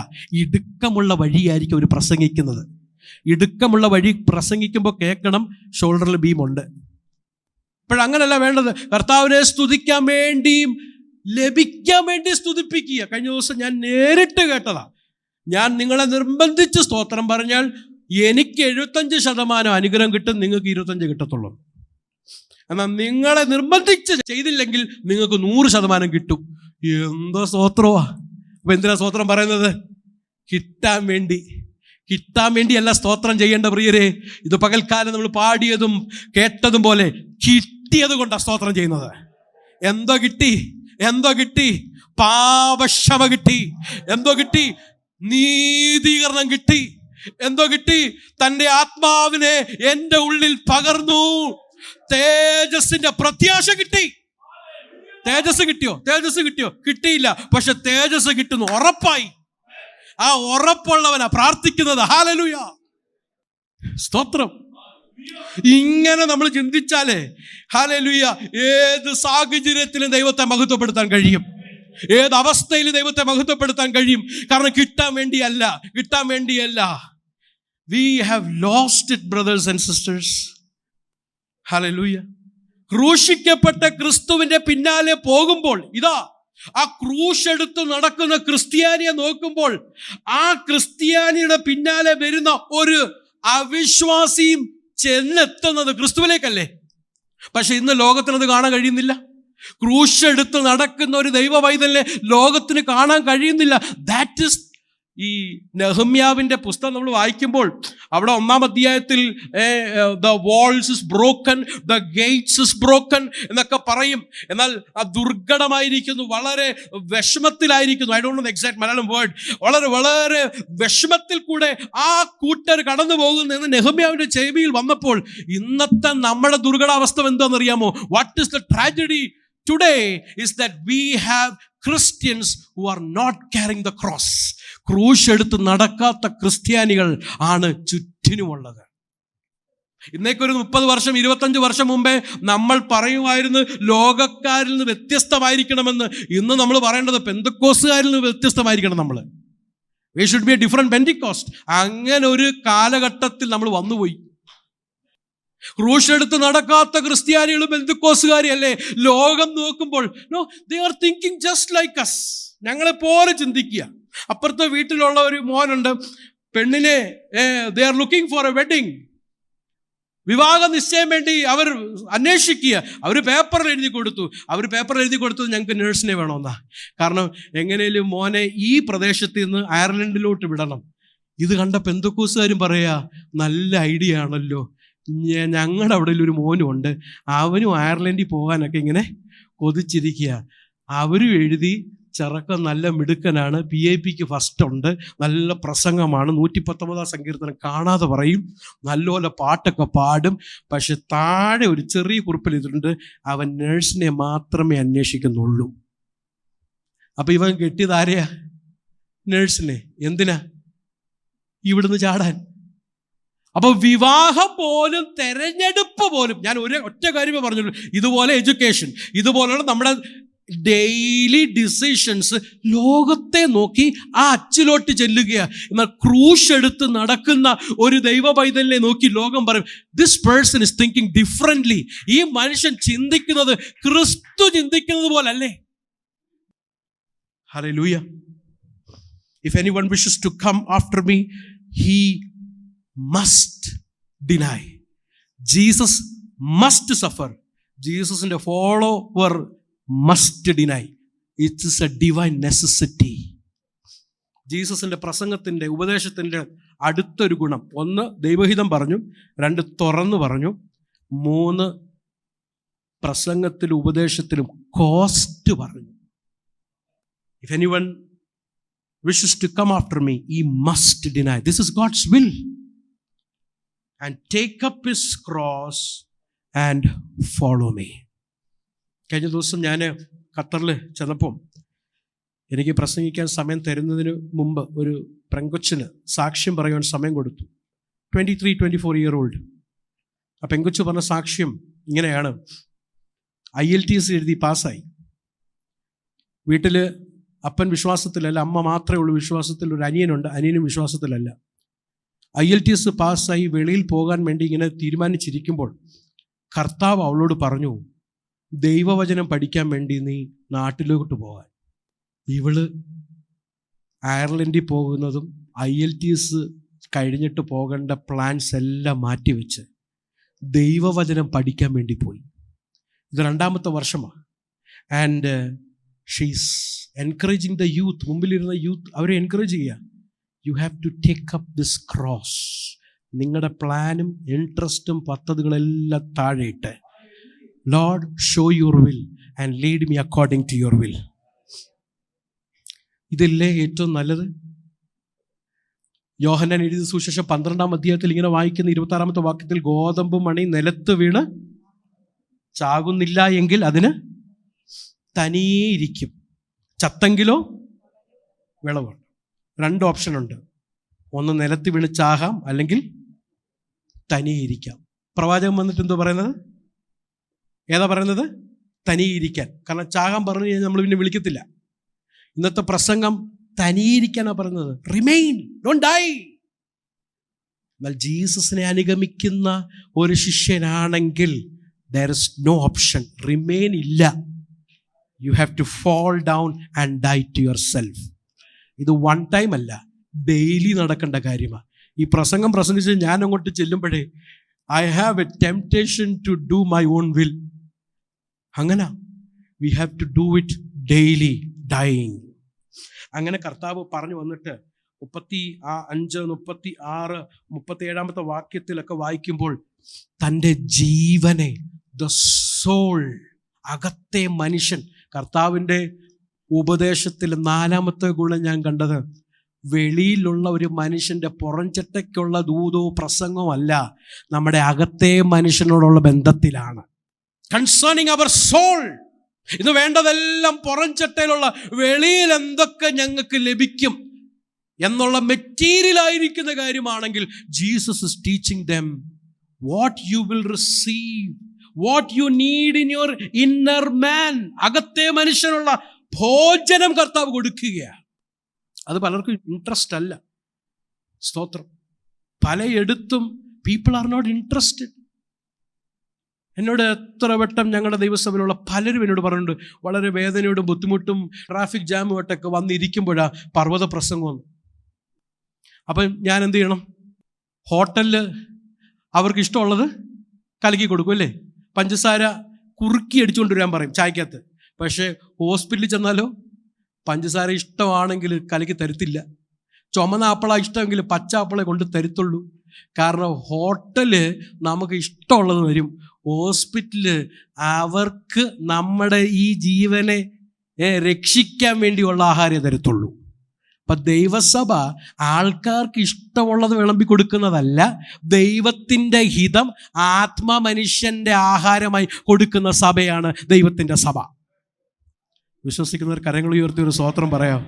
ഇടുക്കമുള്ള വഴിയായിരിക്കും അവർ പ്രസംഗിക്കുന്നത്. ഇടുക്കമുള്ള വഴി പ്രസംഗിക്കുമ്പോൾ കേൾക്കണം ഷോൾഡറിൽ ബീമുണ്ട്. ഇപ്പോഴങ്ങനല്ല വേണ്ടത്. കർത്താവിനെ സ്തുതിക്കാൻ വേണ്ടിയും ലഭിക്കാൻ വേണ്ടി സ്തുതിപ്പിക്കുക. കഴിഞ്ഞ ദിവസം ഞാൻ നേരിട്ട് കേട്ടതാ. ഞാൻ നിങ്ങളെ നിർബന്ധിച്ച് സ്തോത്രം പറഞ്ഞാൽ എനിക്ക് 75% അനുഗ്രഹം കിട്ടും, നിങ്ങൾക്ക് 25 കിട്ടത്തുള്ളൂ. എന്നാൽ നിങ്ങളെ നിർബന്ധിച്ച് ചെയ്തില്ലെങ്കിൽ നിങ്ങൾക്ക് 100% കിട്ടും. എന്തോ സ്തോത്രമാ. അപ്പൊ എന്തിനാ സ്തോത്രം പറയുന്നത്? കിട്ടാൻ വേണ്ടിയല്ല സ്തോത്രം ചെയ്യേണ്ട പ്രിയരെ. ഇത് പകൽക്കാലം നമ്മൾ പാടിയതും കേട്ടതും പോലെ കിട്ടിയത് കൊണ്ടാണ് സ്തോത്രം ചെയ്യുന്നത്. എന്തോ കിട്ടി? എന്തോ കിട്ടി? പാപക്ഷമ കിട്ടി. എന്തോ കിട്ടി? നീതീകരണം കിട്ടി. എന്തോ കിട്ടി? തൻ്റെ ആത്മാവിനെ എൻ്റെ ഉള്ളിൽ പകർന്നു. തേജസ്സിന്റെ പ്രത്യാശ കിട്ടി. തേജസ് കിട്ടിയോ? തേജസ് കിട്ടിയോ? കിട്ടിയില്ല. പക്ഷെ തേജസ് കിട്ടുന്നു, ഉറപ്പായി. ആ ഉറപ്പുള്ളവനാ പ്രാർത്ഥിക്കുന്നത്. ഹല്ലേലൂയ, സ്തോത്രം. ഇങ്ങനെ നമ്മൾ ചിന്തിച്ചാലേ ഹല്ലേലൂയ, ഏത് സാഹചര്യത്തിലും ദൈവത്തെ മഹത്വപ്പെടുത്താൻ കഴിയും. ഏത് അവസ്ഥയിൽ ദൈവത്തെ മഹത്വപ്പെടുത്താൻ കഴിയും. കാരണം കിട്ടാൻ വേണ്ടിയല്ല. We have lost it, brothers and sisters. Hallelujah. ക്രൂശിക്കപ്പെട്ട ക്രിസ്തുവിന്റെ പിന്നാലെ പോകുമ്പോൾ, ഇതാ ആ ക്രൂശ് എടുത്ത് നടക്കുന്ന ക്രിസ്ത്യാനിയെ നോക്കുമ്പോൾ, ആ ക്രിസ്ത്യാനിയുടെ പിന്നാലെ വരുന്ന ഒരു അവിശ്വാസിയും ചെന്നെത്തുന്നത് ക്രിസ്തുവിലേക്കല്ലേ. പക്ഷെ ഇന്ന് ലോകത്തിനത് കാണാൻ കഴിയുന്നില്ല. ക്രൂശ് എടുത്ത് നടക്കുന്ന ഒരു ദൈവ പൈതലിനെ ലോകത്തിന് കാണാൻ കഴിയുന്നില്ല. ദാറ്റ് ഈസ് ഈ നെഹമ്യാവിൻ്റെ പുസ്തകം നമ്മൾ വായിക്കുമ്പോൾ അവിടെ 1-ാം അധ്യായത്തിൽ the walls is broken, the gates is broken എന്നൊക്കെ പറയും. എന്നാൽ ആ ദുർഘടമായിരിക്കുന്നു, വളരെ വിഷമത്തിലായിരിക്കുന്നു. I don't know the exact Malayalam word. വളരെ വിഷമത്തിൽ കൂടെ ആ കൂട്ടർ കടന്നു പോകുന്നു എന്ന് നെഹമ്യാവിൻ്റെ ചെവിയിൽ വന്നപ്പോൾ, ഇന്നത്തെ നമ്മുടെ ദുർഘടാവസ്ഥ എന്താണെന്നറിയാമോ? What is the tragedy today is that we have Christians who are not carrying the cross. ക്രൂശ് എടുത്ത് നടക്കാത്ത ക്രിസ്ത്യാനികൾ ആണ് ചുറ്റിനുമുള്ളത്. ഇന്നേക്കൊരു 30 വർഷം 25 വർഷം മുമ്പേ നമ്മൾ പറയുമായിരുന്നു ലോകക്കാരിൽ നിന്ന് വ്യത്യസ്തമായിരിക്കണമെന്ന്. ഇന്ന് നമ്മൾ പറയേണ്ടത് പെന്തക്കോസ്തുകാരിൽ നിന്ന് വ്യത്യസ്തമായിരിക്കണം. നമ്മൾ we should be a different Pentecost. അങ്ങനെ ഒരു കാലഘട്ടത്തിൽ നമ്മൾ വന്നുപോയി. ക്രൂശെടുത്ത് നടക്കാത്ത ക്രിസ്ത്യാനികളും പെന്തക്കോസ്തുകാരിയല്ലേ. ലോകം നോക്കുമ്പോൾ no, they are thinking just like us. ഞങ്ങളെപ്പോലെ ചിന്തിക്കുക. അപ്പുറത്തെ വീട്ടിലുള്ള ഒരു മോനുണ്ട്, പെണ്ണിനെ they are looking for a wedding. വിവാഹ നിശ്ചയം വേണ്ടി അവർ അന്വേഷിക്കുക. അവർ പേപ്പറിൽ എഴുതി കൊടുത്തു ഞങ്ങൾക്ക് നേഴ്സിനെ വേണമെന്നാ. കാരണം എങ്ങനെയും മോനെ ഈ പ്രദേശത്ത് നിന്ന് അയർലൻഡിലോട്ട് വിടണം. ഇത് കണ്ട പെന്തക്കോസ്തുകാരും പറയാ, നല്ല ഐഡിയ ആണല്ലോ. ഞങ്ങളുടെ അവിടെ ഒരു മോനുണ്ട്, അവനും അയർലൻഡിൽ പോകാനൊക്കെ ഇങ്ങനെ കൊതിച്ചിരിക്കുക. അവരും എഴുതി, ചെറുക്കൻ നല്ല മിടുക്കനാണ്, PIPക്ക് ഫസ്റ്റ് ഉണ്ട്, നല്ല പ്രസംഗമാണ്, 119 സങ്കീർത്തനം കാണാതെ പറയും, നല്ലപോലെ പാട്ടൊക്കെ പാടും. പക്ഷെ താഴെ ഒരു ചെറിയ കുറിപ്പിൽ ഇതിട്ടുണ്ട്, അവൻ നേഴ്സിനെ മാത്രമേ അന്വേഷിക്കുന്നുള്ളൂ. അപ്പം ഇവൻ കെട്ടിയതാരെയാ? നേഴ്സിനെ. എന്തിനാ? ഇവിടുന്ന് ചാടാൻ. അപ്പോൾ വിവാഹം പോലും തെരഞ്ഞെടുപ്പ് പോലും, ഞാൻ ഒറ്റ കാര്യമേ പറഞ്ഞുള്ളൂ, ഇതുപോലെ എഡ്യൂക്കേഷൻ, ഇതുപോലുള്ള നമ്മുടെ ഡെയിലി ഡിസിഷൻസ് ലോകത്തെ നോക്കി ആ അച്ചിലോട്ട് ചെല്ലുകയാണ്. എന്നാൽ ക്രൂശ് എടുത്ത് നടക്കുന്ന ഒരു ദൈവ പൈതലിനെ നോക്കി ലോകം പറയും, this person is thinking differently. ഈ മനുഷ്യൻ ചിന്തിക്കുന്നത് ക്രിസ്തു ചിന്തിക്കുന്നത് പോലല്ലേ. Hallelujah. If anyone wishes to come after me, he must deny. Jesus must suffer. ജീസസിന്റെ follower must deny. It is a divine necessity. ജീസസിന്റെ പ്രസംഗത്തിന്റെ ഉപദേശത്തിന്റെ അടുത്തൊരു ഗുണം, 1 ദൈവഹിതം പറഞ്ഞു, 2 തുറന്നു പറഞ്ഞു, 3 പ്രസംഗത്തിലും ഉപദേശത്തിലും കോസ്റ്റ് പറഞ്ഞു. If anyone wishes to come after me, he must deny. This is God's will. And take up his cross and follow me. കഴിഞ്ഞ ദിവസം ഞാൻ ഖത്തറിൽ ചെന്നപ്പോൾ എനിക്ക് പ്രസംഗിക്കാൻ സമയം തരുന്നതിന് മുമ്പ് ഒരു പെങ്കൊച്ചിന് സാക്ഷ്യം പറയുവാൻ സമയം കൊടുത്തു. 23-24 year old. ആ പെങ്കൊച്ച് പറഞ്ഞ സാക്ഷ്യം ഇങ്ങനെയാണ്. IELTS എഴുതി പാസ്സായി. വീട്ടിൽ അപ്പൻ വിശ്വാസത്തിലല്ല, അമ്മ മാത്രമേ ഉള്ളൂ വിശ്വാസത്തിൽ. ഒരു അനിയനുണ്ട്, അനിയനും വിശ്വാസത്തിലല്ല. IELTS പാസ്സായി വെളിയിൽ പോകാൻ വേണ്ടി ഇങ്ങനെ തീരുമാനിച്ചിരിക്കുമ്പോൾ കർത്താവ് അവളോട് പറഞ്ഞു, ദൈവവചനം പഠിക്കാൻ വേണ്ടി നീ നാട്ടിലോട്ട് പോകാൻ. ഇവള് അയർലൻഡിൽ പോകുന്നതും IELTS കഴിഞ്ഞിട്ട് പോകേണ്ട പ്ലാൻസ് എല്ലാം മാറ്റിവെച്ച് ദൈവവചനം പഠിക്കാൻ വേണ്ടി പോയി. ഇത് 2ാമത്തെ വർഷമാണ്. And she's encouraging the youth. മുമ്പിലിരുന്ന യൂത്ത് അവരെ എൻകറേജ് ചെയ്യുക. You have to take up this cross. നിങ്ങളുടെ പ്ലാനും ഇൻട്രസ്റ്റും പദ്ധതികളെല്ലാം താഴെയിട്ട് Lord show your will and lead me according to your will. ഇതല്ലേ ഏറ്റവും നല്ലത്? യോഹന്നാൻ എഴുതിയ സുവിശേഷം 12-ാം അധ്യായത്തിൽ ഇങ്ങനെ വായിക്കുന്ന 26-ാമത്തെ വാക്യത്തിൽ, ഗോതമ്പ് മണി നിലത്ത് വീണ് ചാകുന്നില്ല എങ്കിൽ അതിന് തനിയേ ഇരിക്കും, ചത്തെങ്കിലോ വിളവുണ്ട്. 2 ഓപ്ഷനുണ്ട്. ഒന്ന് നിലത്ത് വീണ് ചാകാം, അല്ലെങ്കിൽ തനിയെ ഇരിക്കാം. പ്രവാചകൻ വന്നിട്ട് എന്തോ പറയുന്നത്? ഏതാ പറയുന്നത്? തനിയെ ഇരിക്കാൻ. കാരണം ചാകാൻ പറഞ്ഞു കഴിഞ്ഞാൽ നമ്മൾ പിന്നെ വിളിക്കത്തില്ല. ഇന്നത്തെ പ്രസംഗം തനിയെ ഇരിക്കാനാണ് പറയുന്നത്. Remain, don't dye. എന്നാൽ ജീസസിനെ അനുഗമിക്കുന്ന ഒരു ശിഷ്യനാണെങ്കിൽ there is no option. Remain ഇല്ല. You have to fall down and die to yourself. ഇത് വൺ ടൈം അല്ല, ഡെയിലി നടക്കേണ്ട കാര്യമാണ്. ഈ പ്രസംഗം പ്രസംഗിച്ച് ഞാൻ അങ്ങോട്ട് ചെല്ലുമ്പോഴേ I have a temptation to do my own will. അങ്ങനെ we have to do it daily, dying. അങ്ങനെ കർത്താവ് പറഞ്ഞു വന്നിട്ട് 35, 36, 37 വാക്യത്തിലൊക്കെ വായിക്കുമ്പോൾ തൻ്റെ ജീവനെ, ദ സോൾ, അകത്തെ മനുഷ്യൻ, കർത്താവിൻ്റെ ഉപദേശത്തിൽ 4-ാമത്തെ ഗുണം ഞാൻ കണ്ടത് വെളിയിലുള്ള ഒരു മനുഷ്യൻ്റെ പുറംചട്ടയ്ക്കുള്ള ദൂതോ പ്രസംഗമോ അല്ല, നമ്മുടെ അകത്തെ മനുഷ്യനോടുള്ള ബന്ധത്തിലാണ്. കൺസേണിങ് അവർ സോൾ. ഇത് വേണ്ടതെല്ലാം പുറംചട്ടയിലുള്ള, വെളിയിൽ എന്തൊക്കെ ഞങ്ങൾക്ക് ലഭിക്കും എന്നുള്ള മെറ്റീരിയലായിരിക്കുന്ന കാര്യമാണെങ്കിൽ Jesus is teaching dum what you will receive, what you need in your inner മാൻ. അകത്തെ മനുഷ്യനുള്ള ഭോജനം കർത്താവ് കൊടുക്കുകയാണ്. അത് പലർക്കും ഇൻട്രസ്റ്റ് അല്ല. സ്തോത്രം. പലയിടത്തും പീപ്പിൾ ആർ നോട്ട് ഇൻട്രസ്റ്റഡ്. എന്നോട് എത്ര വട്ടം ഞങ്ങളുടെ ദൈവസഭയിലുള്ള പലരും എന്നോട് പറഞ്ഞിട്ടുണ്ട്, വളരെ വേദനയോടും ബുദ്ധിമുട്ടും ട്രാഫിക് ജാമുമായിട്ടൊക്കെ വന്നിരിക്കുമ്പോഴാണ് പർവ്വത പ്രസംഗം. അപ്പം ഞാൻ എന്ത് ചെയ്യണം? ഹോട്ടലിൽ അവർക്ക് ഇഷ്ടമുള്ളത് കലക്കി കൊടുക്കും അല്ലേ? പഞ്ചസാര കുറുക്കി അടിച്ചുകൊണ്ട് വരാൻ പറയും ചായക്കകത്ത്. പക്ഷേ ഹോസ്പിറ്റലിൽ ചെന്നാലോ പഞ്ചസാര ഇഷ്ടമാണെങ്കിൽ കലക്കി തരത്തില്ല. ചുമന്ന ആപ്പിള ഇഷ്ടമെങ്കിൽ പച്ച ആപ്പിളെ കൊണ്ട് തരത്തുള്ളൂ. കാരണം ഹോട്ടല് നമുക്ക് ഇഷ്ടമുള്ളത് വരും, ഹോസ്പിറ്റല് അവർക്ക് നമ്മുടെ ഈ ജീവനെ രക്ഷിക്കാൻ വേണ്ടിയുള്ള ആഹാരം തരത്തുള്ളൂ. അപ്പം ദൈവസഭ ആൾക്കാർക്ക് ഇഷ്ടമുള്ളത് വിളമ്പി കൊടുക്കുന്നതല്ല, ദൈവത്തിൻ്റെ ഹിതം ആത്മമനുഷ്യൻ്റെ ആഹാരമായി കൊടുക്കുന്ന സഭയാണ് ദൈവത്തിൻ്റെ സഭ. വിശ്വസിക്കുന്നവർ കരങ്ങൾ ഉയർത്തി ഒരു സ്തോത്രം പറയാം.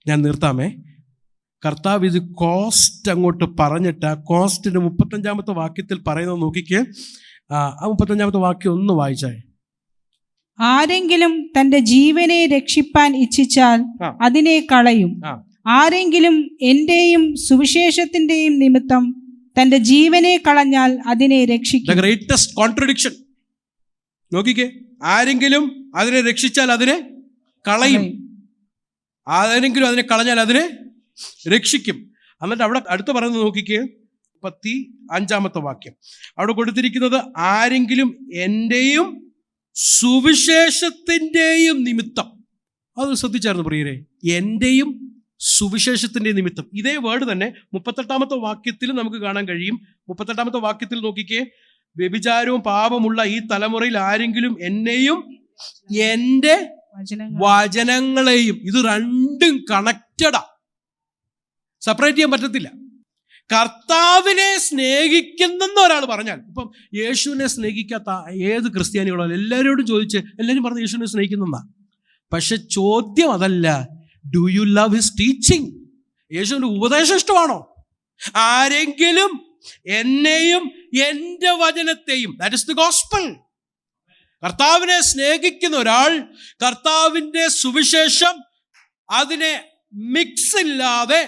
ഞാൻ നിർത്താമേ. കർത്താവ് ഇത് കോസ്റ്റ് അങ്ങോട്ട് പറഞ്ഞിട്ട് ആ കോസ്റ്റിൻ്റെ 35-ാമത്തെ വാക്യത്തിൽ പറയുന്നത് നോക്കിക്ക്. ആ 35-ാമത്തെ വാക്യം ഒന്ന് വായിച്ചാൽ, ആരെങ്കിലും തന്റെ ജീവനെ രക്ഷിപ്പാൻ ഇച്ഛിച്ചാൽ അതിനെ കളയും. ആരെങ്കിലും എന്റെയും സുവിശേഷത്തിന്റെയും നിമിത്തം തന്റെ ജീവനെ കളഞ്ഞാൽ അതിനെ രക്ഷിക്കും. ഗ്രേറ്റസ്റ്റ് കോൺട്രഡിക്ഷൻ നോക്കിക്കേ. ആരെങ്കിലും അതിനെ രക്ഷിച്ചാൽ അതിനെ കളയും, ആരെങ്കിലും അതിനെ കളഞ്ഞാൽ അതിനെ രക്ഷിക്കും. എന്നിട്ട് അവിടെ അടുത്ത് പറയുന്നത് നോക്കിക്കേ, 35-ാമത്തെ വാക്യം അവിടെ കൊടുത്തിരിക്കുന്നത്, ആരെങ്കിലും എന്റെയും സുവിശേഷത്തിൻ്റെയും നിമിത്തം. അത് ശ്രദ്ധിച്ചായിരുന്നു പ്രിയരെ, എന്റെയും സുവിശേഷത്തിൻ്റെ നിമിത്തം. ഇതേ വേർഡ് തന്നെ 38-ാമത്തെ വാക്യത്തിൽ നമുക്ക് കാണാൻ കഴിയും. 38-ാമത്തെ വാക്യത്തിൽ നോക്കിക്കേ, വ്യഭിചാരവും പാപമുള്ള ഈ തലമുറയിൽ ആരെങ്കിലും എന്നെയും എൻ്റെ വചനങ്ങളെയും. ഇത് രണ്ടും കണക്റ്റഡാ, സെപ്പറേറ്റ് ചെയ്യാൻ പറ്റത്തില്ല. കർത്താവിനെ സ്നേഹിക്കുന്നെന്ന് ഒരാൾ പറഞ്ഞാൽ, ഇപ്പം യേശുവിനെ സ്നേഹിക്കാത്ത ഏത് ക്രിസ്ത്യാനികളോ എല്ലാവരോടും ചോദിച്ച് എല്ലാവരും പറഞ്ഞ് യേശുവിനെ സ്നേഹിക്കുന്നെന്നാ. പക്ഷെ ചോദ്യം അതല്ല, do you love his teaching? യേശുവിൻ്റെ ഉപദേശം ഇഷ്ടമാണോ? ആരെങ്കിലും എന്നെയും എൻ്റെ വചനത്തെയും, ദാറ്റ് ഇസ് ദി ഗോസ്പൽ. കർത്താവിനെ സ്നേഹിക്കുന്ന ഒരാൾ കർത്താവിൻ്റെ സുവിശേഷം അതിനെ മിക്സ് ഇല്ലാതെ,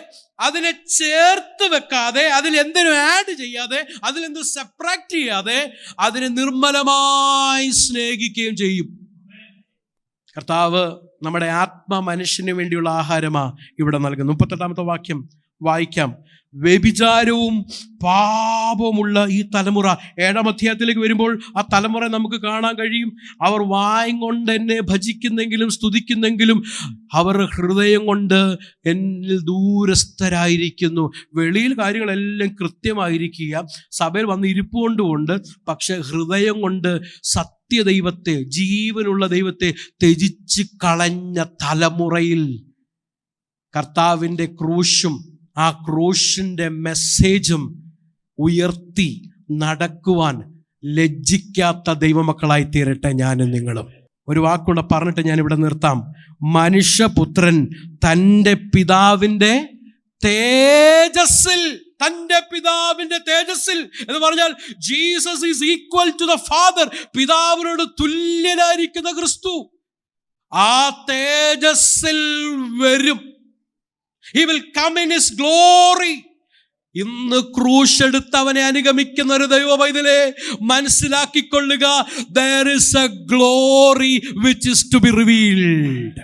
അതിനെ ചേർത്ത് വെക്കാതെ, അതിലെന്തിനും ആഡ് ചെയ്യാതെ, അതിലെന്തും സെപ്പറേറ്റ് ചെയ്യാതെ അതിനെ നിർമ്മലമായി സ്നേഹിക്കുകയും ചെയ്യും. കർത്താവ് നമ്മുടെ ആത്മ മനുഷ്യന് വേണ്ടിയുള്ള ആഹാരമാ ഇവിടെ നൽകുന്നു. 38-ാമത്തെ വാക്യം വായിക്കാം. വ്യഭിചാരവും പാപമുള്ള ഈ തലമുറ. 7-ാം അധ്യായത്തിലേക്ക് വരുമ്പോൾ ആ തലമുറ നമുക്ക് കാണാൻ കഴിയും. അവർ വായും കൊണ്ട് എന്നെ ഭജിക്കുന്നെങ്കിലും സ്തുതിക്കുന്നെങ്കിലും അവർ ഹൃദയം കൊണ്ട് എന്നിൽ ദൂരസ്ഥരായിരിക്കുന്നു. വെളിയിൽ കാര്യങ്ങളെല്ലാം കൃത്യമായിരിക്കുക, സഭയിൽ വന്ന് ഇരിപ്പുകൊണ്ടുമുണ്ട്, പക്ഷെ ഹൃദയം കൊണ്ട് സത്യദൈവത്തെ, ജീവനുള്ള ദൈവത്തെ ത്യജിച്ച് കളഞ്ഞ തലമുറയിൽ കർത്താവിൻ്റെ ക്രൂശും ആ ക്രൂശിൻ്റെ മെസ്സേജും ഉയർത്തി നടക്കുവാൻ ലജ്ജിക്കാത്ത ദൈവമക്കളായി തീരട്ടെ ഞാനും നിങ്ങളും. ഒരു വാക്കുകൂടെ പറഞ്ഞിട്ട് ഞാൻ ഇവിടെ നിർത്താം. മനുഷ്യപുത്രൻ തൻ്റെ പിതാവിൻ്റെ തേജസ്സിൽ, തൻ്റെ പിതാവിൻ്റെ തേജസ്സിൽ എന്ന് പറഞ്ഞാൽ Jesus is equal to the Father. പിതാവിനോട് തുല്യനായിരിക്കുന്ന ക്രിസ്തു ആ തേജസ്സിൽ വരും. He will come in his glory. ഇന്ന് ക്രൂശെടുത്ത് അവനെ അനുഗമിക്കുന്ന ഒരു ദൈവവൈതലേ, മനസ്സിലാക്കിക്കൊള്ളുക, there is a glory which is to be revealed.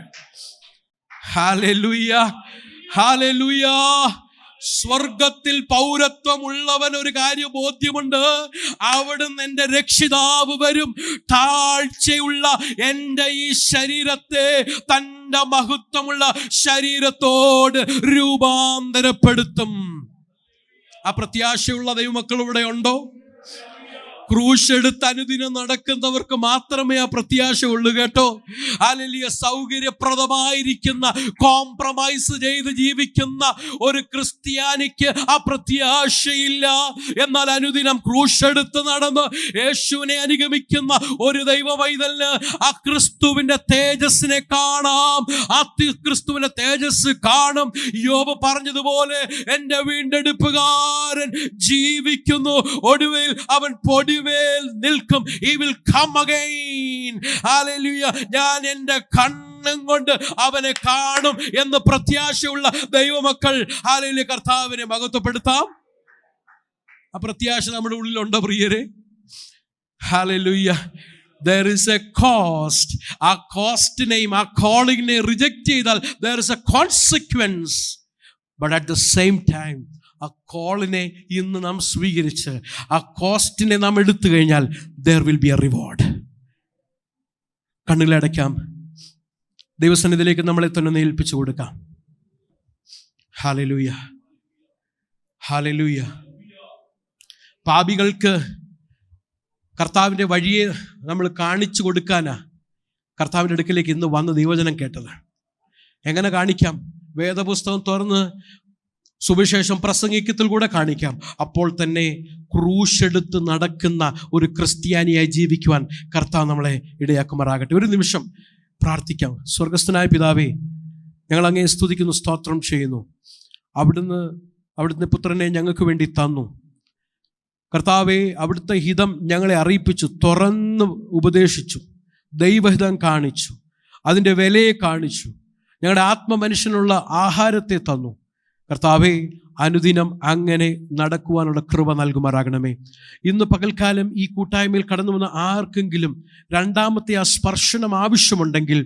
Hallelujah, hallelujah. സ്വർഗത്തിൽ പൗരത്വമുള്ളവൻ ഒരു കാര്യം ബോധ്യമുണ്ട്, അവിടുന്ന് എൻ്റെ രക്ഷിതാവ് വരും, താഴ്ചയുള്ള എൻ്റെ ഈ ശരീരത്തെ തൻ്റെ മഹത്വമുള്ള ശരീരത്തോട് രൂപാന്തരപ്പെടുത്തും. ആ പ്രത്യാശയുള്ള ദൈവമക്കൾ ഇവിടെ ഉണ്ടോ? ക്രൂശെടുത്ത് അനുദിനം നടക്കുന്നവർക്ക് മാത്രമേ ആ പ്രത്യാശ ഉള്ളൂ കേട്ടോ. ഹല്ലേലൂയ. സൗകര്യപ്രദമായിരിക്കുന്ന, കോംപ്രമൈസ് ചെയ്ത് ജീവിക്കുന്ന ഒരു ക്രിസ്ത്യാനിക്ക് ആ പ്രത്യാശയില്ല. എന്നാൽ അനുദിനം ക്രൂശെടുത്ത് നടന്ന് യേശുവിനെ അനുഗമിക്കുന്ന ഒരു ദൈവവൈതലിന് ആ ക്രിസ്തുവിന്റെ തേജസ്സിനെ കാണാം, ആ ക്രിസ്തുവിന്റെ തേജസ് കാണും. യോബ് പറഞ്ഞതുപോലെ എൻ്റെ വീണ്ടെടുപ്പുകാരൻ ജീവിക്കുന്നു, ഒടുവിൽ അവൻ പൊടി നിൽക്കും. He will come again. Hallelujah. ഞാൻ എൻ്റെ കണ്ണും കൊണ്ട് അവനെ കാണും എന്ന് പ്രത്യാശയുള്ള ദൈവമക്കൾ, ഹല്ലേലൂയ, കർത്താവിനെ മഹത്വപ്പെടുത്താം. ആ പ്രത്യാശ നമ്മുടെ ഉള്ളിലുണ്ടോ പ്രിയരെ? Hallelujah. There is a cost. ആ കോസ്റ്റിനെയും ആ കോളിങ്ങിനെ റിജക്റ്റ് ചെയ്താൽ there is a consequence. But at the same time, ആ കോളിനെ ഇന്ന് നാം സ്വീകരിച്ച് ആ കോസ്റ്റിനെ നാം എടുത്തു കഴിഞ്ഞാൽ there will be a reward. കണ്ണുകളടയ്ക്കാം, ദൈവസന്നിധിയിലേക്ക് നമ്മളെ തന്നെ ഏൽപ്പിച്ചു കൊടുക്കാം. Hallelujah, hallelujah. പാപികൾക്ക് കർത്താവിൻ്റെ വഴിയെ നമ്മൾ കാണിച്ചു കൊടുക്കാനാ കർത്താവിൻ്റെ അടുക്കലേക്ക് ഇന്ന് വന്ന് ദൈവവചനം കേട്ടത്. എങ്ങനെ കാണിക്കാം? വേദപുസ്തകം തുറന്ന് സുവിശേഷം പ്രസംഗിക്കത്തിൽ കൂടെ കാണിക്കാം. അപ്പോൾ തന്നെ ക്രൂശെടുത്ത് നടക്കുന്ന ഒരു ക്രിസ്ത്യാനിയായി ജീവിക്കുവാൻ കർത്താവ് നമ്മളെ ഇടയാക്കുമാറാകട്ടെ. ഒരു നിമിഷം പ്രാർത്ഥിക്കാം. സ്വർഗസ്ഥനായ പിതാവേ, ഞങ്ങൾ അങ്ങയെ സ്തുതിക്കുന്നു, സ്തോത്രം ചെയ്യുന്നു. അവിടുന്ന് പുത്രനെ ഞങ്ങൾക്ക് വേണ്ടി തന്നു. കർത്താവേ, അവിടുത്തെ ഹിതം ഞങ്ങളെ അറിയിപ്പിച്ചു, തുറന്ന് ഉപദേശിച്ചു, ദൈവഹിതം കാണിച്ചു, അതിൻ്റെ വിലയെ കാണിച്ചു, ഞങ്ങളുടെ ആത്മമനുഷ്യനുള്ള ആഹാരത്തെ തന്നു. കർത്താവേ, അനുദിനം അങ്ങനെ നടക്കുവാനുള്ള കൃപ നൽകുമാറാകണമേ. ഇന്ന് പകൽക്കാലം ഈ കൂട്ടായ്മയിൽ കടന്നു വന്ന ആർക്കെങ്കിലും രണ്ടാമത്തെ ആ സ്പർശനം ആവശ്യമുണ്ടെങ്കിൽ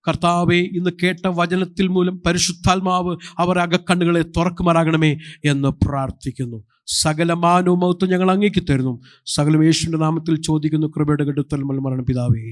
കർത്താവേ, ഇന്ന് കേട്ട വചനത്തിൽ മൂലം പരിശുദ്ധാത്മാവ് അവർ അകക്കണ്ണുകളെ തുറക്കുമാറാകണമേ എന്ന് പ്രാർത്ഥിക്കുന്നു. സകല മാനവും മഹത്വം ഞങ്ങൾ അങ്ങേക്ക് തരുന്നു. സകല യേശുവിന്റെ നാമത്തിൽ ചോദിക്കുന്നു, കൃപയുടെ കെടുത്തൽ മരണം പിതാവേ.